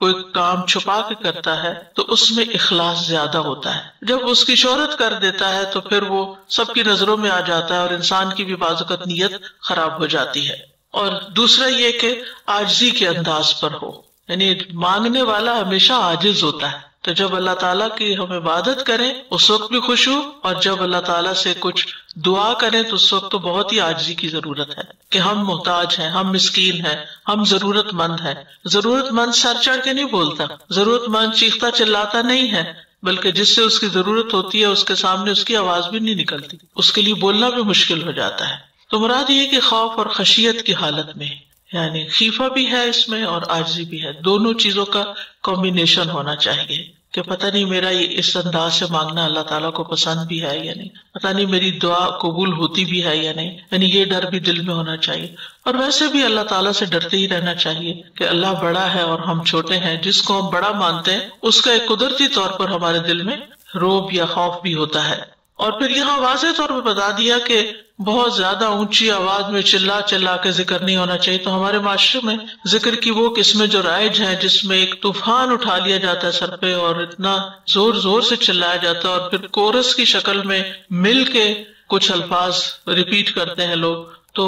کوئی کام چھپا کے کرتا ہے تو اس میں اخلاص زیادہ ہوتا ہے. جب اس کی شہرت کر دیتا ہے تو پھر وہ سب کی نظروں میں آ جاتا ہے اور انسان کی بھی بعض اوقات نیت خراب ہو جاتی ہے. اور دوسرا یہ کہ عاجزی کے انداز پر ہو، یعنی مانگنے والا ہمیشہ عاجز ہوتا ہے. تو جب اللہ تعالیٰ کی ہم عبادت کریں اس وقت بھی خوش ہو، اور جب اللہ تعالیٰ سے کچھ دعا کریں تو اس وقت تو بہت ہی عاجزی کی ضرورت ہے کہ ہم محتاج ہیں، ہم مسکین ہیں، ہم ضرورت مند ہیں. ضرورت مند سر چڑھ کے نہیں بولتا، ضرورت مند چیختا چلاتا نہیں ہے، بلکہ جس سے اس کی ضرورت ہوتی ہے اس کے سامنے اس کی آواز بھی نہیں نکلتی، اس کے لیے بولنا بھی مشکل ہو جاتا ہے. تو مراد یہ کہ خوف اور خشیت کی حالت میں، یعنی خیفہ بھی ہے اس میں اور عاجزی بھی ہے، دونوں چیزوں کا کمبینیشن ہونا چاہیے کہ پتہ نہیں میرا یہ اس انداز سے مانگنا اللہ تعالیٰ کو پسند بھی ہے یا نہیں، پتہ نہیں میری دعا قبول ہوتی بھی ہے یا نہیں، یعنی یہ ڈر بھی دل میں ہونا چاہیے. اور ویسے بھی اللہ تعالیٰ سے ڈرتے ہی رہنا چاہیے کہ اللہ بڑا ہے اور ہم چھوٹے ہیں. جس کو ہم بڑا مانتے ہیں اس کا ایک قدرتی طور پر ہمارے دل میں رعب یا خوف بھی ہوتا ہے. اور پھر یہاں واضح طور پہ بتا دیا کہ بہت زیادہ اونچی آواز میں چلا چلا کے ذکر نہیں ہونا چاہیے. تو ہمارے معاشرے میں ذکر کی وہ قسمیں جو رائج ہیں جس میں ایک طوفان اٹھا لیا جاتا ہے سر پہ اور اتنا زور زور سے چلایا جاتا ہے اور پھر کورس کی شکل میں مل کے کچھ الفاظ ریپیٹ کرتے ہیں لوگ، تو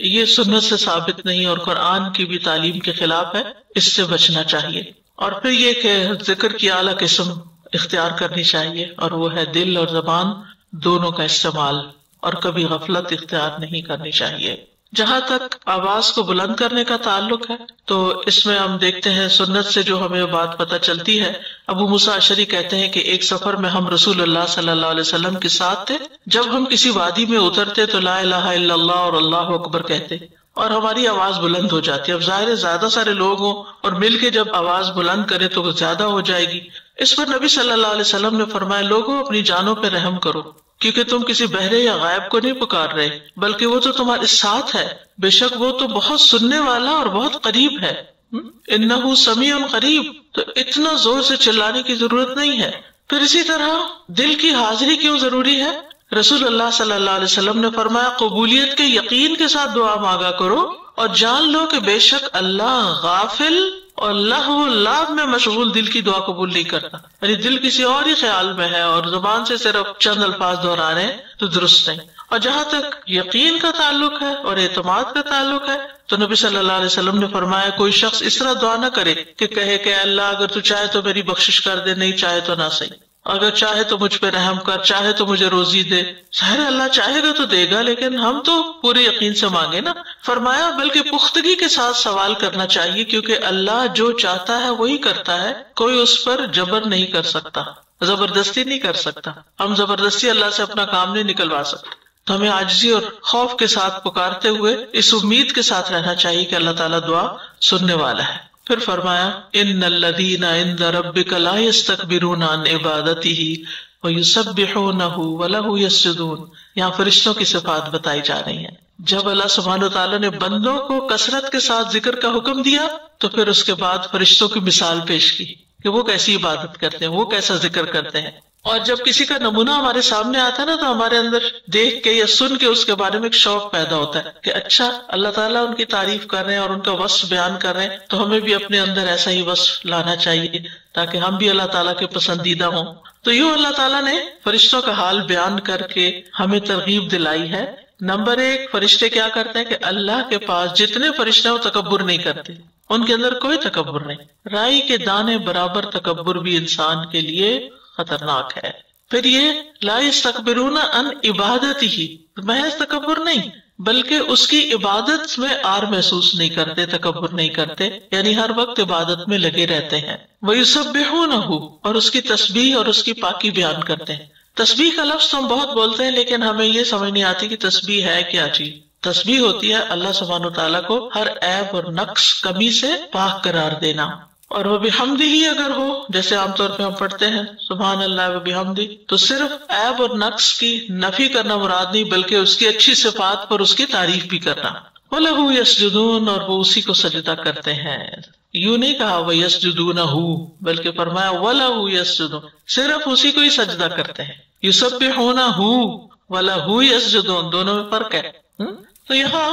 یہ سنت سے ثابت نہیں اور قرآن کی بھی تعلیم کے خلاف ہے. اس سے بچنا چاہیے. اور پھر یہ کہ ذکر کی اعلیٰ قسم اختیار کرنی چاہیے اور وہ ہے دل اور زبان دونوں کا استعمال، اور کبھی غفلت اختیار نہیں کرنی چاہیے. جہاں تک آواز کو بلند کرنے کا تعلق ہے تو اس میں ہم دیکھتے ہیں سنت سے جو ہمیں بات پتہ چلتی ہے. ابو موسیٰ اشعری کہتے ہیں کہ ایک سفر میں ہم رسول اللہ صلی اللہ علیہ وسلم کے ساتھ تھے. جب ہم کسی وادی میں اترتے تو لا الہ الا اللہ اور اللہ اکبر کہتے اور ہماری آواز بلند ہو جاتی. اب ظاہر ہے زیادہ سارے لوگ ہوں اور مل کے جب آواز بلند کرے تو زیادہ ہو جائے گی. اس پر نبی صلی اللہ علیہ وسلم نے فرمایا لوگوں اپنی جانوں پہ رحم کرو، کیونکہ تم کسی بہرے یا غائب کو نہیں پکار رہے بلکہ وہ تو تمہارے ساتھ ہے، بے شک وہ تو بہت سننے والا اور بہت قریب ہے. انہ سمیع قریب. تو اتنا زور سے چلانے کی ضرورت نہیں ہے. پھر اسی طرح دل کی حاضری کیوں ضروری ہے؟ رسول اللہ صلی اللہ علیہ وسلم نے فرمایا قبولیت کے یقین کے ساتھ دعا مانگا کرو اور جان لو کہ بے شک اللہ غافل اور لہو لعب میں مشغول دل کی دعا قبول نہیں کرتا. یعنی دل کسی اور ہی خیال میں ہے اور زبان سے صرف چند الفاظ دہرانے ہیں تو درست نہیں. اور جہاں تک یقین کا تعلق ہے اور اعتماد کا تعلق ہے تو نبی صلی اللہ علیہ وسلم نے فرمایا کوئی شخص اس طرح دعا نہ کرے کہ کہے کہ اللہ اگر تو چاہے تو میری بخشش کر دے، نہیں چاہے تو نہ صحیح، اگر چاہے تو مجھ پہ رحم کر، چاہے تو مجھے روزی دے. ظاہر اللہ چاہے گا تو دے گا لیکن ہم تو پورے یقین سے مانگے نا. فرمایا بلکہ پختگی کے ساتھ سوال کرنا چاہیے کیونکہ اللہ جو چاہتا ہے وہی کرتا ہے، کوئی اس پر جبر نہیں کر سکتا، زبردستی نہیں کر سکتا. ہم زبردستی اللہ سے اپنا کام نہیں نکلوا سکتے. تو ہمیں عاجزی اور خوف کے ساتھ پکارتے ہوئے اس امید کے ساتھ رہنا چاہیے کہ اللہ تعالیٰ دعا سننے والا ہے. پھر فرمایا ان الذین عند ربک لا یستکبرون عن عبادتہ ویسبحونہ ولہ یسجدون. یہاں فرشتوں کی صفات بتائی جا رہی ہیں. جب اللہ سبحانہ وتعالیٰ نے بندوں کو کثرت کے ساتھ ذکر کا حکم دیا تو پھر اس کے بعد فرشتوں کی مثال پیش کی کہ وہ کیسی عبادت کرتے ہیں، وہ کیسا ذکر کرتے ہیں. اور جب کسی کا نمونہ ہمارے سامنے آتا ہے نا تو ہمارے اندر دیکھ کے یا سن کے اس کے بارے میں ایک شوق پیدا ہوتا ہے کہ اچھا اللہ تعالیٰ ان کی تعریف کر رہے ہیں اور ان کا وصف بیان کر رہے ہیں تو ہمیں بھی اپنے اندر ایسا ہی وصف لانا چاہیے تاکہ ہم بھی اللہ تعالیٰ کے پسندیدہ ہوں. تو یوں اللہ تعالیٰ نے فرشتوں کا حال بیان کر کے ہمیں ترغیب دلائی ہے. نمبر 1، فرشتے کیا کرتے ہیں کہ اللہ کے پاس جتنے فرشتے ہیں وہ تکبر نہیں کرتے، ان کے اندر کوئی تکبر نہیں. رائی کے دانے برابر تکبر بھی انسان کے لیے خطرناک ہے. پھر یہ لا یستکبرون عن عبادتہ، محض تکبر نہیں بلکہ اس کی عبادت میں آر محسوس نہیں کرتے، تکبر نہیں کرتے، یعنی ہر وقت عبادت میں لگے رہتے ہیں. ویسبحونہ، اور اس کی تسبیح اور اس کی پاکی بیان کرتے ہیں. تسبیح کا لفظ تو ہم بہت بولتے ہیں لیکن ہمیں یہ سمجھ نہیں آتی کہ تسبیح ہے کیا چیز. تسبیح ہوتی ہے اللہ سبحانہ وتعالیٰ کو ہر عیب اور نقص کمی سے پاک قرار دینا. اور وہ بحمدہ ہی اگر ہو، جیسے عام طور پہ ہم پڑھتے ہیں سبحان اللہ و بحمدہ، تو صرف عیب اور نقص کی نفی کرنا مراد نہیں بلکہ اس کی اچھی صفات پر اس کی تعریف بھی کرنا. وَلَهُ يَسْجُدُونَ، اور وہ اسی کو سجدہ کرتے ہیں. یوں نہیں کہا وَيَسْجُدُونَهُ بلکہ فرمایا وَلَهُ يَسْجُدُونَ، صرف اسی کو ہی سجدہ کرتے ہیں. يُسَبِّحُونَهُ وَلَهُ يَسْجُدُونَ، دونوں میں فرق ہے. تو یہاں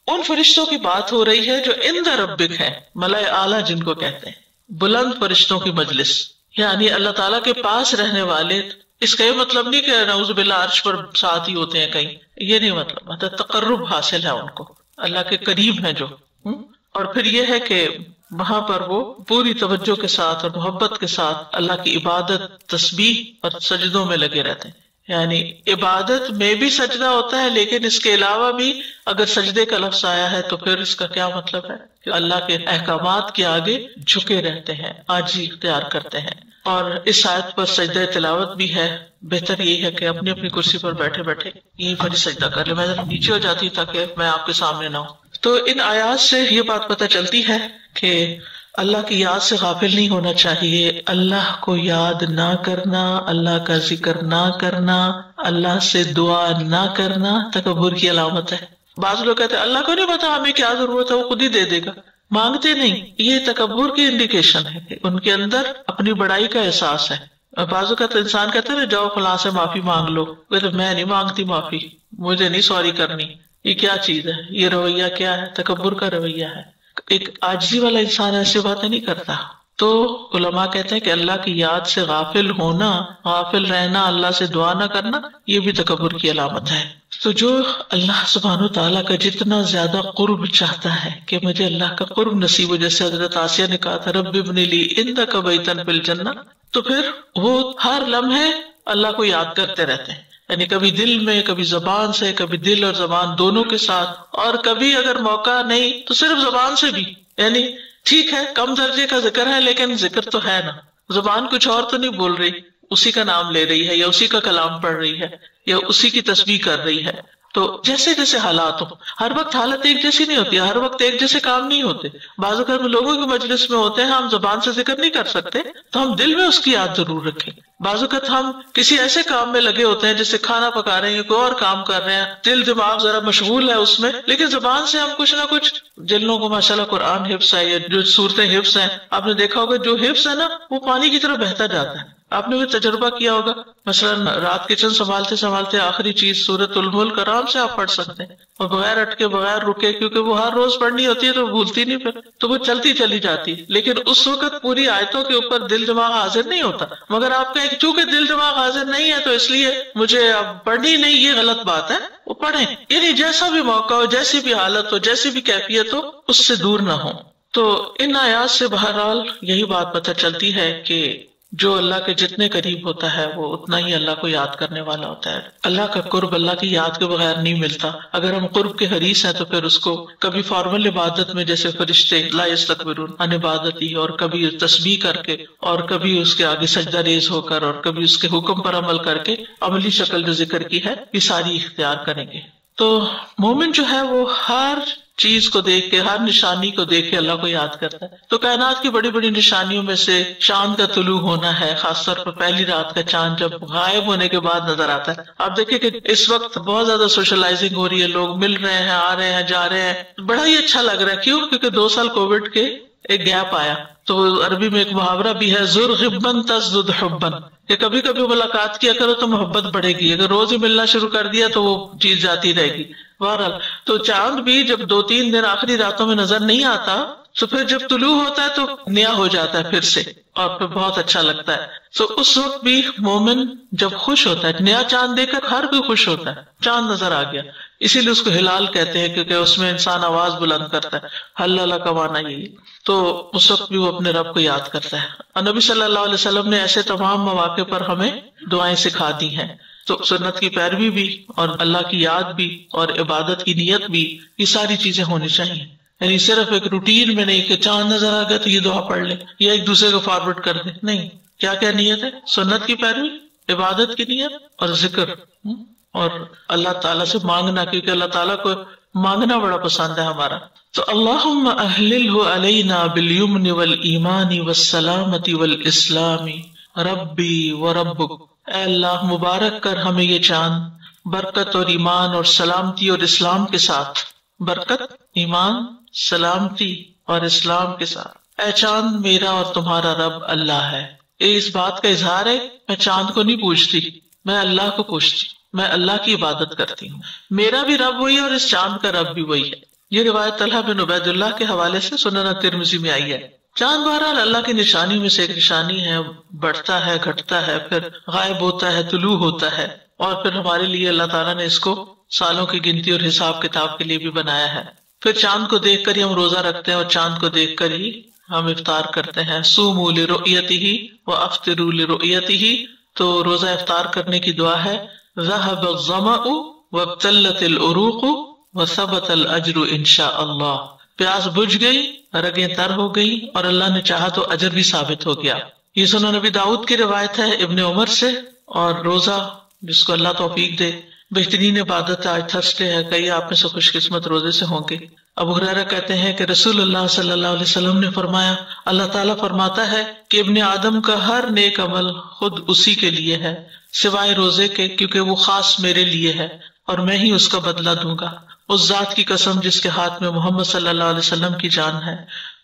ان فرشتوں کی بات ہو رہی ہے جو عند ربک ہے، ملائے اعلیٰ جن کو کہتے ہیں. بلند فرشتوں کی مجلس، یعنی اللہ تعالیٰ کے پاس رہنے والے. اس کا یہ مطلب نہیں کہ نعوذ باللہ عرش پر ساتھ ہی ہوتے ہیں کہیں، یہ نہیں مطلب تقرب حاصل ہے ان کو، اللہ کے قریب ہیں جو. اور پھر یہ ہے کہ وہاں پر وہ پوری توجہ کے ساتھ اور محبت کے ساتھ اللہ کی عبادت، تسبیح اور سجدوں میں لگے رہتے ہیں. یعنی عبادت میں بھی سجدہ ہوتا ہے، لیکن اس کے علاوہ بھی اگر سجدے کا لفظ آیا ہے تو پھر اس کا کیا مطلب ہے کہ اللہ کے احکامات کے آگے جھکے رہتے ہیں، عاجزی اختیار کرتے ہیں. اور اس آیت پر سجدہ تلاوت بھی ہے. بہتر یہی ہے کہ اپنی اپنی کرسی پر بیٹھے بیٹھے یہیں پر ہی سجدہ کر لیں. میں ذرا نیچے ہو جاتی تاکہ میں آپ کے سامنے نہ ہوں. تو ان آیات سے یہ بات پتہ چلتی ہے کہ اللہ کی یاد سے غافل نہیں ہونا چاہیے. اللہ کو یاد نہ کرنا، اللہ کا ذکر نہ کرنا، اللہ سے دعا نہ کرنا تکبر کی علامت ہے. بعض لوگ کہتے ہیں اللہ کو نہیں پتا ہمیں کیا ضرورت ہے، وہ خود ہی دے دے گا، مانگتے نہیں. یہ تکبر کی انڈیکیشن ہے کہ ان کے اندر اپنی بڑائی کا احساس ہے. بعض اوقات انسان کہتے ہیں جاؤ فلاں سے معافی مانگ لو، کہتے میں نہیں مانگتی معافی، مجھے نہیں سوری کرنی. یہ کیا چیز ہے؟ یہ رویہ کیا ہے؟ تکبر کا رویہ ہے. ایک عاجزی والا انسان ایسی باتیں نہیں کرتا. تو علماء کہتے ہیں کہ اللہ کی یاد سے غافل ہونا، غافل رہنا، اللہ سے دعا نہ کرنا، یہ بھی تکبر کی علامت ہے. تو جو اللہ سبحانہ و تعالیٰ کا جتنا زیادہ قرب چاہتا ہے کہ مجھے اللہ کا قرب نصیب ہو، جیسے حضرت آسیہ نے کہا تھا رب ابن لی عندک بیتا فی الجنہ، تو پھر وہ ہر لمحے اللہ کو یاد کرتے رہتے ہیں. یعنی کبھی دل میں، کبھی زبان سے، کبھی دل اور زبان دونوں کے ساتھ، اور کبھی اگر موقع نہیں تو صرف زبان سے بھی. یعنی ٹھیک ہے کم درجے کا ذکر ہے لیکن ذکر تو ہے نا. زبان کچھ اور تو نہیں بول رہی، اسی کا نام لے رہی ہے یا اسی کا کلام پڑھ رہی ہے یا اسی کی تسبیح کر رہی ہے. تو جیسے جیسے حالات ہو، ہر وقت حالت ایک جیسی نہیں ہوتی، ہر وقت ایک جیسے کام نہیں ہوتے. بعض اوقات لوگوں کی مجلس میں ہوتے ہیں ہم زبان سے ذکر نہیں کر سکتے تو ہم دل میں اس کی یاد ضرور رکھیں. بعض اوقات ہم کسی ایسے کام میں لگے ہوتے ہیں جیسے کھانا پکا رہے ہیں، کوئی اور کام کر رہے ہیں، دل دماغ ذرا مشغول ہے اس میں، لیکن زبان سے ہم کچھ نہ کچھ، جن لوگوں کو ماشاءاللہ قرآن حفظ ہے یا جو صورتیں حفظ ہیں، آپ نے دیکھا ہوگا جو حفظ ہے نا وہ پانی کی طرح بہتا جاتا ہے. آپ نے بھی تجربہ کیا ہوگا، مثلا رات کچن سنبھالتے سنبھالتے آخری چیز سورۃ الملک آرام سے آپ پڑھ سکتے ہیں اور بغیر اٹکے، بغیر رکے، کیونکہ وہ ہر روز پڑھنی ہوتی ہے تو بھولتی نہیں، پھر تو وہ چلتی چلی جاتی. لیکن اس وقت پوری آیتوں کے اوپر دل دماغ حاضر نہیں ہوتا. مگر آپ کہیں چونکہ دل دماغ حاضر نہیں ہے تو اس لیے مجھے اب پڑھنی نہیں، یہ غلط بات ہے. وہ پڑھیں، یعنی جیسا بھی موقع ہو، جیسی بھی حالت ہو، جیسی بھی کیفیت ہو، اس سے دور نہ ہو. تو ان آیات سے بہرحال یہی بات پتہ چلتی ہے کہ جو اللہ کے جتنے قریب ہوتا ہے وہ اتنا ہی اللہ کو یاد کرنے والا ہوتا ہے. اللہ کا قرب اللہ کی یاد کے بغیر نہیں ملتا. اگر ہم قرب کے حریص ہیں تو پھر اس کو کبھی فارمل عبادت میں جیسے فرشتے لا یستکبرون عن عبادتی، اور کبھی تسبیح کر کے، اور کبھی اس کے آگے سجدہ ریز ہو کر، اور کبھی اس کے حکم پر عمل کر کے، عملی شکل جو ذکر کی ہے یہ ساری اختیار کریں گے. تو مومن جو ہے وہ ہر چیز کو دیکھ کے، ہر نشانی کو دیکھ کے اللہ کو یاد کرتا ہے. تو کائنات کی بڑی بڑی نشانیوں میں سے چاند کا طلوع ہونا ہے، خاص طور پر پہلی رات کا چاند جب غائب ہونے کے بعد نظر آتا ہے. آپ دیکھیں کہ اس وقت بہت زیادہ سوشلائزنگ ہو رہی ہے، لوگ مل رہے ہیں، آ رہے ہیں، جا رہے ہیں، بڑا ہی اچھا لگ رہا ہے. کیوں؟ کیونکہ 2 سال کووڈ کے ایک گیپ آیا. تو عربی میں ایک محاورہ بھی ہے، زر غبن تزدد حبن، کہ کبھی کبھی ملاقات کیا کرو تو محبت بڑھے گی، اگر روز ہی ملنا شروع کر دیا تو وہ چیز جاتی رہے گی. بہرحال تو چاند بھی جب 2-3 دن آخری راتوں میں نظر نہیں آتا تو پھر جب طلوع ہوتا ہے تو نیا ہو جاتا ہے پھر سے، اور پھر بہت اچھا لگتا ہے. تو اس وقت بھی مومن جب خوش ہوتا ہے، نیا چاند دیکھ کر ہر کوئی خوش ہوتا ہے، چاند نظر آ گیا. اسی لیے اس کو ہلال کہتے ہیں کیونکہ اس میں انسان آواز بلند کرتا ہے، حلال کا معنی یہی. تو اس وقت بھی وہ اپنے رب کو یاد کرتا ہے. اور نبی صلی اللہ علیہ وسلم نے ایسے تمام مواقع پر ہمیں دعائیں سکھا دی ہیں. تو سنت کی پیروی بھی، اور اللہ کی یاد بھی، اور عبادت کی نیت بھی، یہ ساری چیزیں ہونی چاہیے. یعنی صرف ایک روٹین میں نہیں کہ چاند نظر آ گیا تو یہ دعا پڑھ لیں یا ایک دوسرے کو فارورڈ کر دیں، نہیں. کیا کیا نیت ہے؟ سنت کی پیروی، عبادت کی نیت، اور ذکر، اور اللہ تعالیٰ سے مانگنا، کیونکہ اللہ تعالیٰ کو مانگنا بڑا پسند ہے ہمارا. تو اللہم اہللہ علینا بالیمن والایمان والسلامت والاسلام ربی وربک. اے اللہ مبارک کر ہمیں یہ چاند برکت اور ایمان اور سلامتی اور اسلام کے ساتھ، برکت، ایمان، سلامتی اور اسلام کے ساتھ. اے چاند میرا اور تمہارا رب اللہ ہے. اس بات کا اظہار ہے میں چاند کو نہیں پوچھتی، میں اللہ کو پوچھتی، میں اللہ کی عبادت کرتی ہوں. میرا بھی رب وہی ہے اور اس چاند کا رب بھی وہی ہے. یہ روایت طلحہ بن عبید اللہ کے حوالے سے سنن ترمذی میں آئی ہے. چاند بہرحال اللہ کی نشانی میں سے ایک نشانی ہے، بڑھتا ہے، گھٹتا ہے، پھر غائب ہوتا ہے، طلوع ہوتا ہے، اور پھر ہمارے لیے اللہ تعالیٰ نے اس کو سالوں کی گنتی اور حساب کتاب کے لیے بھی بنایا ہے۔ پھر چاند کو دیکھ کر ہی ہم روزہ رکھتے ہیں اور چاند کو دیکھ کر ہی ہم افطار کرتے ہیں۔ صوموا لرؤیتہ وافطروا لرؤیتہ، تو روزہ افطار کرنے کی دعا ہے، ذهب الظمأ وابتلت العروق وثبت الاجر انشاء اللہ، پیاس بجھ گئی، رگیں تر ہو گئی، اور اللہ نے چاہا تو اجر بھی ثابت ہو گیا۔ یہ سنن نبی داؤد کی روایت ہے ابن عمر سے۔ اور روزہ جس کو اللہ توفیق دے، بہترین عبادت ہے۔ آج تھرسڈے ہے، کئی آپ میں سے خوش قسمت روزے سے ہوں گے۔ ابو ہریرہ کہتے ہیں کہ رسول اللہ صلی اللہ علیہ وسلم نے فرمایا، اللہ تعالیٰ فرماتا ہے کہ ابن آدم کا ہر نیک عمل خود اسی کے لیے ہے سوائے روزے کے، کیونکہ وہ خاص میرے لیے ہے اور میں ہی اس کا بدلہ دوں گا۔ اس ذات کی قسم جس کے ہاتھ میں محمد صلی اللہ علیہ وسلم کی جان ہے،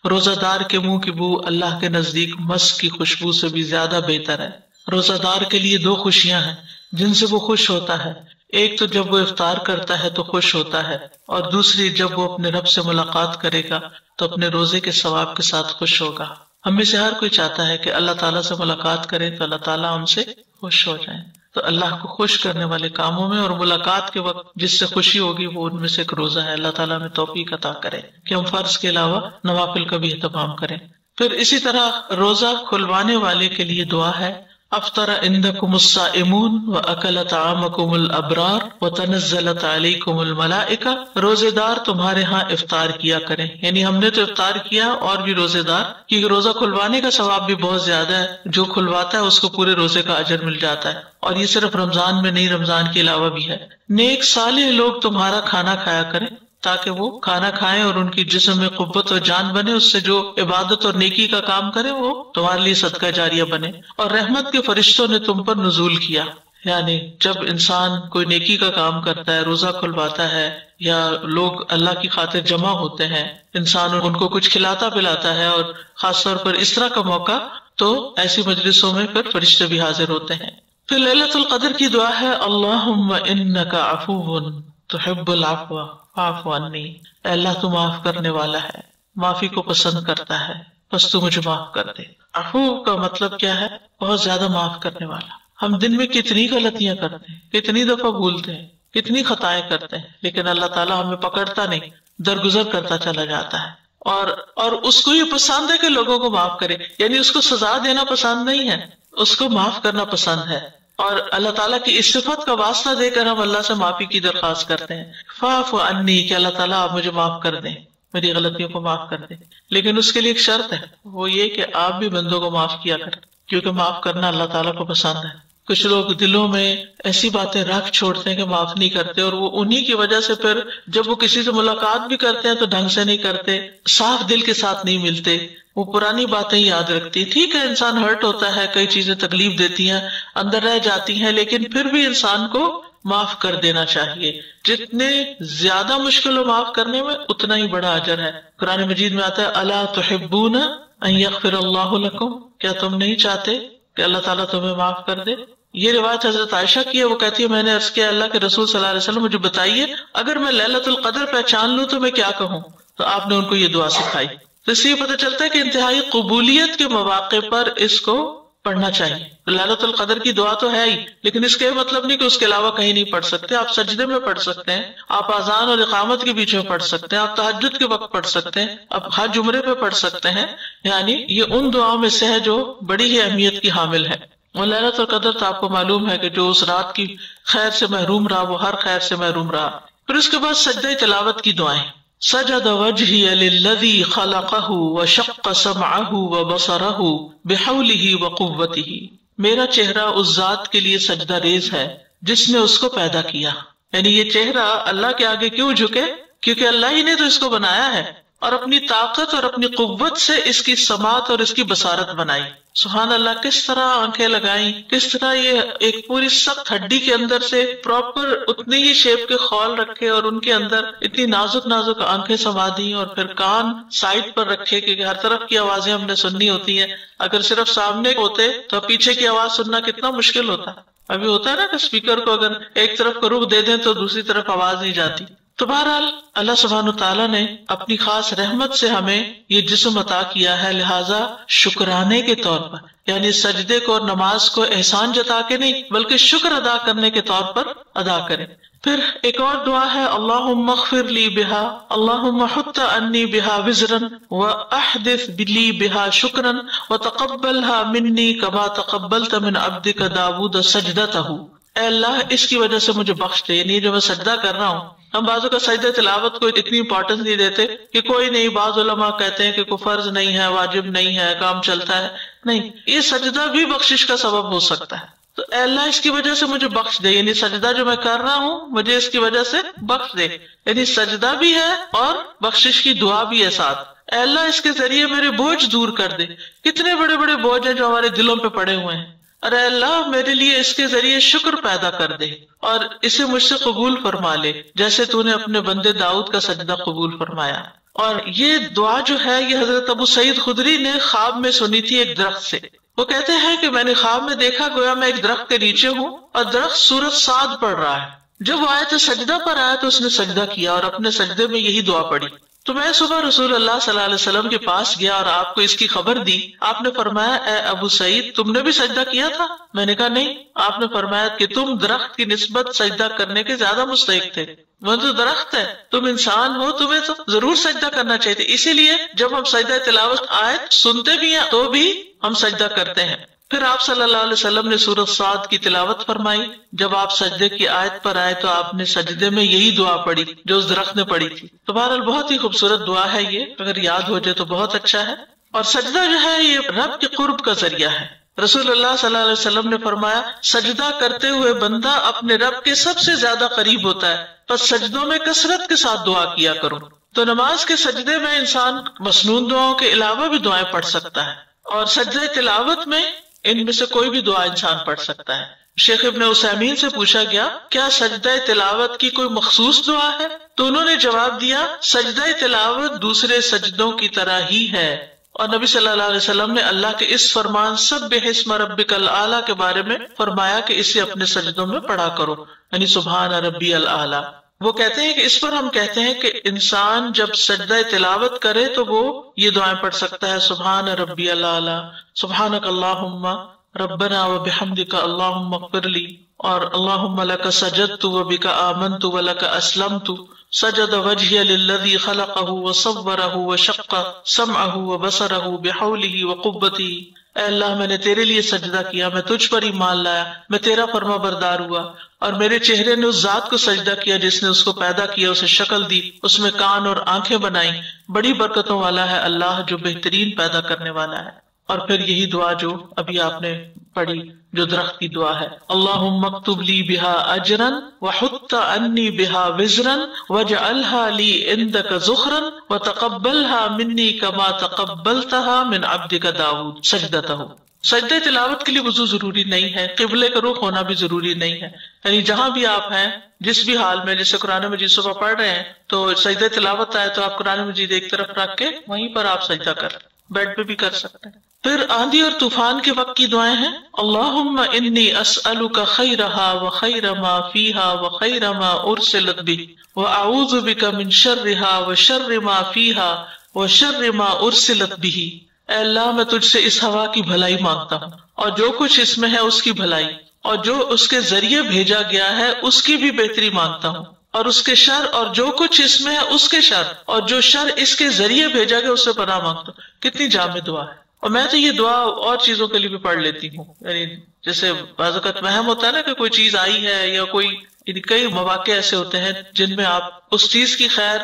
روزہ دار کے منہ کی بو اللہ کے نزدیک مسک کی خوشبو سے بھی زیادہ بہتر ہے۔ روزہ دار کے لیے دو خوشیاں ہیں جن سے وہ خوش ہوتا ہے، ایک تو جب وہ افطار کرتا ہے تو خوش ہوتا ہے، اور دوسری جب وہ اپنے رب سے ملاقات کرے گا تو اپنے روزے کے ثواب کے ساتھ خوش ہوگا۔ ہم میں سے ہر کوئی چاہتا ہے کہ اللہ تعالیٰ سے ملاقات کرے تو اللہ تعالیٰ ہم سے خوش ہو جائیں۔ تو اللہ کو خوش کرنے والے کاموں میں اور ملاقات کے وقت جس سے خوشی ہوگی وہ ان میں سے ایک روزہ ہے۔ اللہ تعالیٰ ہمیں توفیق عطا کرے کہ ہم فرض کے علاوہ نوافل کا بھی اہتمام کریں۔ پھر اسی طرح روزہ کھلوانے والے کے لیے دعا ہے، افطر عندکم الصائمون واکل طعامکم الابرار وتنزلت علیکم الملائکہ، روزے دار تمہارے ہاں افطار کیا کریں، یعنی ہم نے تو افطار کیا اور بھی روزے دار، کیونکہ روزہ کھلوانے کا ثواب بھی بہت زیادہ ہے، جو کھلواتا ہے اس کو پورے روزے کا اجر مل جاتا ہے، اور یہ صرف رمضان میں نہیں، رمضان کے علاوہ بھی ہے۔ نیک صالح لوگ تمہارا کھانا کھایا کریں تاکہ وہ کھانا کھائیں اور ان کی جسم میں قوت اور جان بنے، اس سے جو عبادت اور نیکی کا کام کرے وہ تمہارے لیے صدقہ جاریہ بنے۔ اور رحمت کے فرشتوں نے تم پر نزول کیا، یعنی جب انسان کوئی نیکی کا کام کرتا ہے، روزہ کھلواتا ہے، یا لوگ اللہ کی خاطر جمع ہوتے ہیں، انسان ان کو کچھ کھلاتا پلاتا ہے، اور خاص طور پر اس طرح کا موقع تو ایسی مجلسوں میں پھر فرشتے بھی حاضر ہوتے ہیں۔ پھر لیلۃ القدر کی دعا ہے، اللہم انک عفو تحب العفو فاعف عنی، اے اللہ تو معاف کرنے والا ہے، معافی کو پسند کرتا ہے، بس تو مجھے معاف کر دے۔ عفو کا مطلب کیا ہے؟ بہت زیادہ معاف کرنے والا۔ ہم دن میں کتنی غلطیاں کرتے ہیں، کتنی دفعہ بھولتے ہیں، کتنی خطائیں کرتے ہیں، لیکن اللہ تعالیٰ ہمیں پکڑتا نہیں، درگزر کرتا چلا جاتا ہے، اور اس کو یہ پسند ہے کہ لوگوں کو معاف کرے، یعنی اس کو سزا دینا پسند نہیں ہے، اس کو معاف کرنا پسند ہے۔ اور اللہ تعالیٰ کی اس صفت کا واسطہ دے کر ہم اللہ سے معافی کی درخواست کرتے ہیں، فاعف عنی، کہ اللہ تعالیٰ آپ مجھے معاف کر دیں، میری غلطیوں کو معاف کر دیں۔ لیکن اس کے لیے ایک شرط ہے، وہ یہ کہ آپ بھی بندوں کو معاف کیا کریں، کیونکہ معاف کرنا اللہ تعالیٰ کو پسند ہے۔ کچھ لوگ دلوں میں ایسی باتیں رکھ چھوڑتے ہیں کہ معاف نہیں کرتے، اور وہ انہی کی وجہ سے پھر جب وہ کسی سے ملاقات بھی کرتے ہیں تو ڈھنگ سے نہیں کرتے، صاف دل کے ساتھ نہیں ملتے، وہ پرانی باتیں یاد رکھتی۔ ٹھیک ہے، انسان ہرٹ ہوتا ہے، کئی چیزیں تکلیف دیتی ہیں، اندر رہ جاتی ہیں، لیکن پھر بھی انسان کو معاف کر دینا چاہیے۔ جتنے زیادہ مشکل ہو معاف کرنے میں اتنا ہی بڑا اجر ہے۔ قرآن مجید میں آتا ہے، الا تحبون ان یغفر اللہ لکم، کیا تم نہیں چاہتے کہ اللہ تعالیٰ تمہیں معاف کر دے؟ یہ روایت حضرت عائشہ کی ہے، وہ کہتی ہے میں نے عرض کیا اللہ کے رسول صلی اللہ علیہ وسلم مجھے بتائیے اگر میں لیلۃ القدر پہچان لوں تو میں کیا کہوں؟ تو آپ نے ان کو یہ دعا سکھائی۔ تو اس سے یہ پتہ چلتا ہے کہ انتہائی قبولیت کے مواقع پر اس کو پڑھنا چاہیے۔ لیلۃ القدر کی دعا تو ہے ہی، لیکن اس کا یہ مطلب نہیں کہ اس کے علاوہ کہیں نہیں پڑھ سکتے۔ آپ سجدے میں پڑھ سکتے ہیں، آپ اذان اور اقامت کے بیچ میں پڑھ سکتے ہیں، آپ تہجد کے وقت پڑھ سکتے ہیں، آپ حج عمرے پہ پڑھ سکتے ہیں، یعنی یہ ان دعاؤں میں سے ہے جو بڑی ہی اہمیت کی حامل ہے۔ اور لیلۃ القدر تو آپ کو معلوم ہے کہ جو اس رات کی خیر سے محروم رہا وہ ہر خیر سے محروم رہا۔ پھر اس کے بعد سجدہ تلاوت کی دعائیں، سجد وجہی للذی خلقہ وشق سمعہ وبصرہ بحولہ وقوتہ، میرا چہرہ اس ذات کے لیے سجدہ ریز ہے جس نے اس کو پیدا کیا، یعنی یہ چہرہ اللہ کے آگے کیوں جھکے؟ کیونکہ اللہ ہی نے تو اس کو بنایا ہے، اور اپنی طاقت اور اپنی قوت سے اس کی سماعت اور اس کی بصارت بنائی۔ سبحان اللہ، کس طرح آنکھیں لگائیں، کس طرح یہ ایک پوری سخت ہڈی کے اندر سے پراپر اتنی ہی شیپ کے خول رکھے اور ان کے اندر اتنی نازک نازک آنکھیں سما دی، اور پھر کان سائڈ پر رکھے کہ ہر طرف کی آوازیں ہم نے سننی ہوتی ہیں۔ اگر صرف سامنے ہوتے تو پیچھے کی آواز سننا کتنا مشکل ہوتا۔ ابھی ہوتا ہے نا کہ اسپیکر کو اگر ایک طرف کو رخ دے دیں تو دوسری طرف آواز نہیں جاتی، تو بہرحال اللہ سبحانہ تعالیٰ نے اپنی خاص رحمت سے ہمیں یہ جسم عطا کیا ہے، لہٰذا شکرانے کے طور پر، یعنی سجدے کو اور نماز کو احسان جتا کے نہیں بلکہ شکر ادا کرنے کے طور پر ادا کریں۔ پھر ایک اور دعا ہے، اللہم اغفر لی بہا، اللہم حط عنی بہا وزرا واحدث لی بہا شکرا وتقبلها منی کما تقبلت من عبدک داود سجدتہ۔ اے اللہ اس کی وجہ سے مجھے بخش دے، یعنی جو میں سجدہ کر رہا ہوں، ہم بعضوں کا سجدہ تلاوت کو اتنی امپورٹنس نہیں دیتے کہ کوئی نہیں، بعض علماء کہتے ہیں کہ کوئی فرض نہیں ہے، واجب نہیں ہے، کام چلتا ہے، نہیں، یہ سجدہ بھی بخشش کا سبب ہو سکتا ہے۔ تو اے اللہ اس کی وجہ سے مجھے بخش دے، یعنی سجدہ جو میں کر رہا ہوں مجھے اس کی وجہ سے بخش دے، یعنی سجدہ بھی ہے اور بخشش کی دعا بھی ہے ساتھ۔ اے اللہ اس کے ذریعے میرے بوجھ دور کر دے، کتنے بڑے بڑے بوجھ ہیں جو ہمارے دلوں پہ پڑے ہوئے ہیں، اور اے اللہ میرے لیے اس کے ذریعے شکر پیدا کر دے اور اسے مجھ سے قبول فرما لے، جیسے تو نے اپنے بندے داؤد کا سجدہ قبول فرمایا۔ اور یہ دعا جو ہے یہ حضرت ابو سعید خدری نے خواب میں سنی تھی ایک درخت سے۔ وہ کہتے ہیں کہ میں نے خواب میں دیکھا گویا میں ایک درخت کے نیچے ہوں اور درخت سورۃ صاد پڑھ رہا ہے۔ جب وہ آیت سجدہ پر آیا تو اس نے سجدہ کیا اور اپنے سجدے میں یہی دعا پڑھی۔ تو میں صبح رسول اللہ صلی اللہ علیہ وسلم کے پاس گیا اور آپ کو اس کی خبر دی۔ آپ نے فرمایا اے ابو سعید تم نے بھی سجدہ کیا تھا؟ میں نے کہا نہیں۔ آپ نے فرمایا کہ تم درخت کی نسبت سجدہ کرنے کے زیادہ مستحق تھے، وہ تو درخت ہے، تم انسان ہو، تمہیں تو ضرور سجدہ کرنا چاہیے۔ اسی لیے جب ہم سجدہ تلاوت آیت سنتے بھی ہیں تو بھی ہم سجدہ کرتے ہیں۔ پھر آپ صلی اللہ علیہ وسلم نے سورۃ صاد کی تلاوت فرمائی۔ جب آپ سجدے کی آیت پر آئے تو آپ نے سجدے میں یہی دعا پڑھی جو اس درخت نے پڑھی تھی۔ تو بہرحال بہت ہی خوبصورت دعا ہے یہ، اگر یاد ہو جائے تو بہت اچھا ہے۔ اور سجدہ جو ہے یہ رب کے قرب کا ذریعہ ہے۔ رسول اللہ صلی اللہ علیہ وسلم نے فرمایا سجدہ کرتے ہوئے بندہ اپنے رب کے سب سے زیادہ قریب ہوتا ہے، پس سجدوں میں کثرت کے ساتھ دعا کیا کرو۔ تو نماز کے سجدے میں انسان مسنون دعاؤں کے علاوہ بھی دعائیں پڑھ سکتا ہے، اور سجدہ تلاوت میں ان میں سے کوئی بھی دعا انسان پڑھ سکتا ہے۔ شیخ ابن عثیمین سے پوچھا گیا کیا سجدہ تلاوت کی کوئی مخصوص دعا ہے؟ تو انہوں نے جواب دیا سجدہ تلاوت دوسرے سجدوں کی طرح ہی ہے، اور نبی صلی اللہ علیہ وسلم نے اللہ کے اس فرمان سبح اسم ربک الاعلی کے بارے میں فرمایا کہ اسے اپنے سجدوں میں پڑھا کرو، یعنی سبحان ربی الاعلی۔ وہ کہتے ہیں کہ اس پر ہم کہتے ہیں کہ انسان جب سجدہ تلاوت کرے تو وہ یہ دعائیں پڑھ سکتا ہے، سبحان ربی الاعلی، سبحانک اللہم ربنا وبحمدک اللہم اغفر لی، اور اللہم لک سجدت وبک آمنت ولک اسلمت، سجد وجہی للذی خلقہ وصورہ وشق سمعہ وبصرہ بحولہ وقوتہ۔ اے اللہ میں نے تیرے لیے سجدہ کیا، میں تجھ پر ایمان لایا، میں تیرا فرما بردار ہوا، اور میرے چہرے نے اس ذات کو سجدہ کیا جس نے اس کو پیدا کیا، اسے شکل دی، اس میں کان اور آنکھیں بنائیں، بڑی برکتوں والا ہے اللہ جو بہترین پیدا کرنے والا ہے۔ اور پھر یہی دعا جو ابھی آپ نے پڑھی جو درخت کی دعا ہے، اللہم اکتب لی بہا اجرا وحط عنی بہا وزرا واجعلها لی عندک ذخرا وتقبلها منی کما تقبلتها من عبدک داود سجدتہ۔ سجدہ تلاوت کے لیے وضو ضروری نہیں ہے، قبلے کا رخ ہونا بھی ضروری نہیں ہے، یعنی جہاں بھی آپ ہیں جس بھی حال میں، جیسے قرآن مجید صبح پڑھ رہے ہیں تو سجدہ تلاوت آئے تو آپ قرآن مجید ایک طرف رکھ کے وہیں پر آپ سجدہ کر، بیڈ پہ بھی کر سکتے ہیں۔ پھر آندھی اور طوفان کے وقت کی دعائیں ہیں، اللہم انی اسألک خیرہا وخیر ما فیہا وخیر ما ارسلت بہ واعوذ بک من شرہا وشر ما فیہا وشر ما ارسلت بہ۔ اے اللہ میں تجھ سے اس ہوا کی بھلائی مانگتا ہوں اور جو کچھ اس میں ہے اس کی بھلائی، اور جو اس کے ذریعے بھیجا گیا ہے اس کی بھی بہتری مانگتا ہوں، اور اس کے شر اور جو کچھ اس میں ہے اس کے شر، اور جو شر اس کے ذریعے بھیجا گیا اس سے پناہ مانگتا ہوں۔ کتنی جامع دعا ہے، اور میں تو یہ دعا اور چیزوں کے لیے بھی پڑھ لیتی ہوں، یعنی جیسے بعض اوقات وہم ہوتا ہے نا کہ کوئی چیز آئی ہے یا کوئی، یعنی کئی مواقع ایسے ہوتے ہیں جن میں آپ اس چیز کی خیر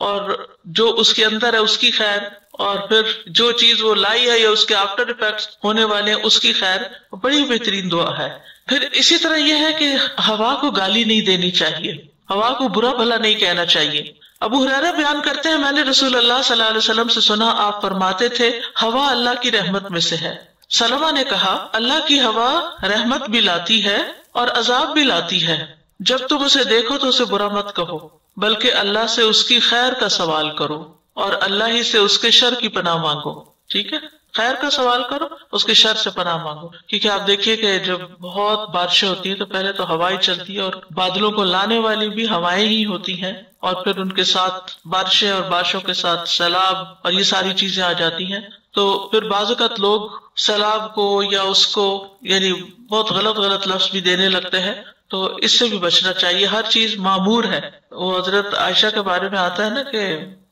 اور جو اس کے اندر ہے اس کی خیر، اور پھر جو چیز وہ لائی ہے یا اس کے آفٹر ایفیکٹس ہونے والے ہیں اس کی خیر، بڑی بہترین دعا ہے۔ پھر اسی طرح یہ ہے کہ ہوا کو گالی نہیں دینی چاہیے، ہوا کو برا بھلا نہیں کہنا چاہیے۔ ابو ہریرہ بیان کرتے ہیں میں نے رسول اللہ صلی اللہ علیہ وسلم سے سنا، آپ فرماتے تھے ہوا اللہ کی رحمت میں سے ہے۔ سلمہ نے کہا اللہ کی ہوا رحمت بھی لاتی ہے اور عذاب بھی لاتی ہے، جب تم اسے دیکھو تو اسے برا مت کہو بلکہ اللہ سے اس کی خیر کا سوال کرو اور اللہ ہی سے اس کے شر کی پناہ مانگو۔ ٹھیک ہے، خیر کا سوال کرو، اس کے شر سے پناہ مانگو. کیونکہ آپ دیکھیے کہ جب بہت بارشیں ہوتی ہیں تو پہلے تو ہوائیں چلتی ہے، اور بادلوں کو لانے والی بھی ہوائیں ہی ہوتی ہیں، اور پھر ان کے ساتھ بارشیں اور بارشوں کے ساتھ سیلاب اور یہ ساری چیزیں آ جاتی ہیں. تو پھر بعض اوقات لوگ سیلاب کو یا اس کو یعنی بہت غلط غلط لفظ بھی دینے لگتے ہیں، تو اس سے بھی بچنا چاہیے. ہر چیز معمور ہے. وہ حضرت عائشہ کے بارے میں آتا ہے نا کہ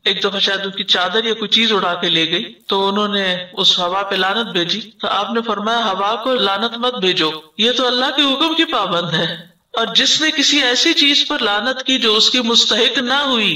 ایک دفعہ شاید ان کی چادر یا کوئی چیز اڑا کے لے گئی، تو انہوں نے اس ہوا پہ لعنت بھیجی، تو آپ نے فرمایا ہوا کو لعنت مت بھیجو، یہ تو اللہ کے حکم کی پابند ہے، اور جس نے کسی ایسی چیز پر لعنت کی جو اس کی مستحق نہ ہوئی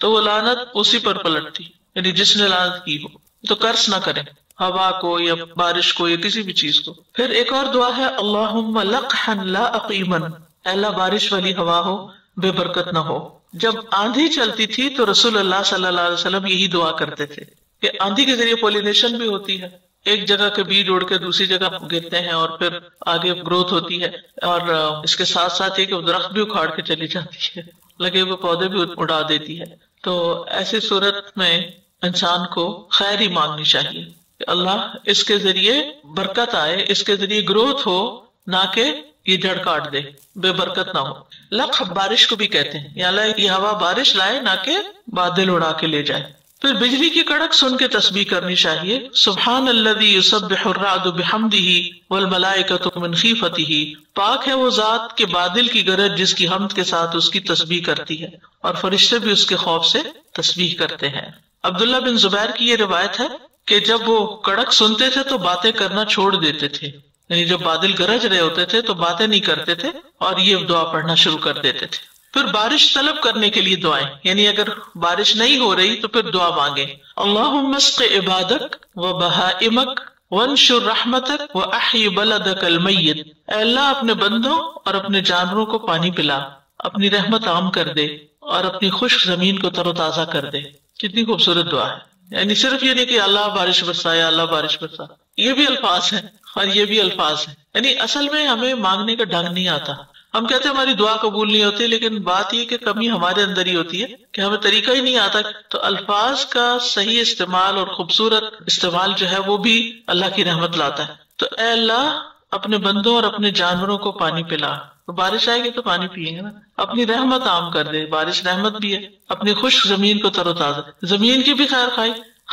تو وہ لعنت اسی پر پلٹتی، یعنی جس نے لعنت کی ہو. تو قرض نہ کریں ہوا کو یا بارش کو یا کسی بھی چیز کو. پھر ایک اور دعا ہے اللہم لقحا لا اقیما، اے اللہ بارش والی ہوا ہو، بے برکت نہ ہو. جب آندھی چلتی تھی تو رسول اللہ صلی اللہ علیہ وسلم یہی دعا کرتے تھے کہ آندھی کے ذریعے پولینیشن بھی ہوتی ہے، ایک جگہ کے بیج اڑ کے دوسری جگہ گرتے ہیں اور پھر آگے گروتھ ہوتی ہے، اور اس کے ساتھ ساتھ یہ کہ درخت بھی اکھاڑ کے چلی جاتی ہے، لگے ہوئے پودے بھی اڑا دیتی ہے. تو ایسی صورت میں انسان کو خیر ہی مانگنی چاہیے کہ اللہ اس کے ذریعے برکت آئے، اس کے ذریعے گروتھ ہو، نہ کہ یہ جڑ کاٹ دے، بے برکت نہ ہو. لقح بارش کو بھی کہتے ہیں، یا اللہ یہ ہوا بارش لائے نہ کہ بادل اڑا کے لے جائے. پھر بجلی کی کڑک سن کے تسبیح کرنی چاہیے. سبحان الذی یسبح الرعد بحمدہ والملائکۃ من خیفتہ، پاک ہے وہ ذات کہ بادل کی گرج جس کی حمد کے ساتھ اس کی تسبیح کرتی ہے اور فرشتے بھی اس کے خوف سے تسبیح کرتے ہیں. عبداللہ بن زبیر کی یہ روایت ہے کہ جب وہ کڑک سنتے تھے تو باتیں کرنا چھوڑ دیتے تھے، یعنی جب بادل گرج رہے ہوتے تھے تو باتیں نہیں کرتے تھے اور یہ دعا پڑھنا شروع کر دیتے تھے. پھر بارش طلب کرنے کے لیے دعائیں، یعنی اگر بارش نہیں ہو رہی تو پھر دعا مانگیں. اللہم اسق عبادک و بہائمک وانشر رحمتک واحی بلدک المیت، اے اللہ اپنے بندوں اور اپنے جانوروں کو پانی پلا، اپنی رحمت عام کر دے اور اپنی خشک زمین کو تر و تازہ کر دے. کتنی خوبصورت دعا ہے. یعنی صرف یہ نہیں کہ اللہ بارش برسائے، اللہ بارش برسا، یہ بھی الفاظ ہیں اور یہ بھی الفاظ ہیں. یعنی اصل میں ہمیں مانگنے کا ڈھنگ نہیں آتا. ہم کہتے ہیں ہماری دعا قبول نہیں ہوتی، لیکن بات یہ کہ کمی ہمارے اندر ہی ہوتی ہے کہ ہمیں طریقہ ہی نہیں آتا. تو الفاظ کا صحیح استعمال اور خوبصورت استعمال جو ہے وہ بھی اللہ کی رحمت لاتا ہے. تو اے اللہ اپنے بندوں اور اپنے جانوروں کو پانی پلا، تو بارش آئے گی تو پانی پیئیں گے نا. اپنی رحمت عام کر دے، بارش رحمت بھی ہے. اپنی خشک زمین کو تر و تازہ، زمین کی بھی خیر خائی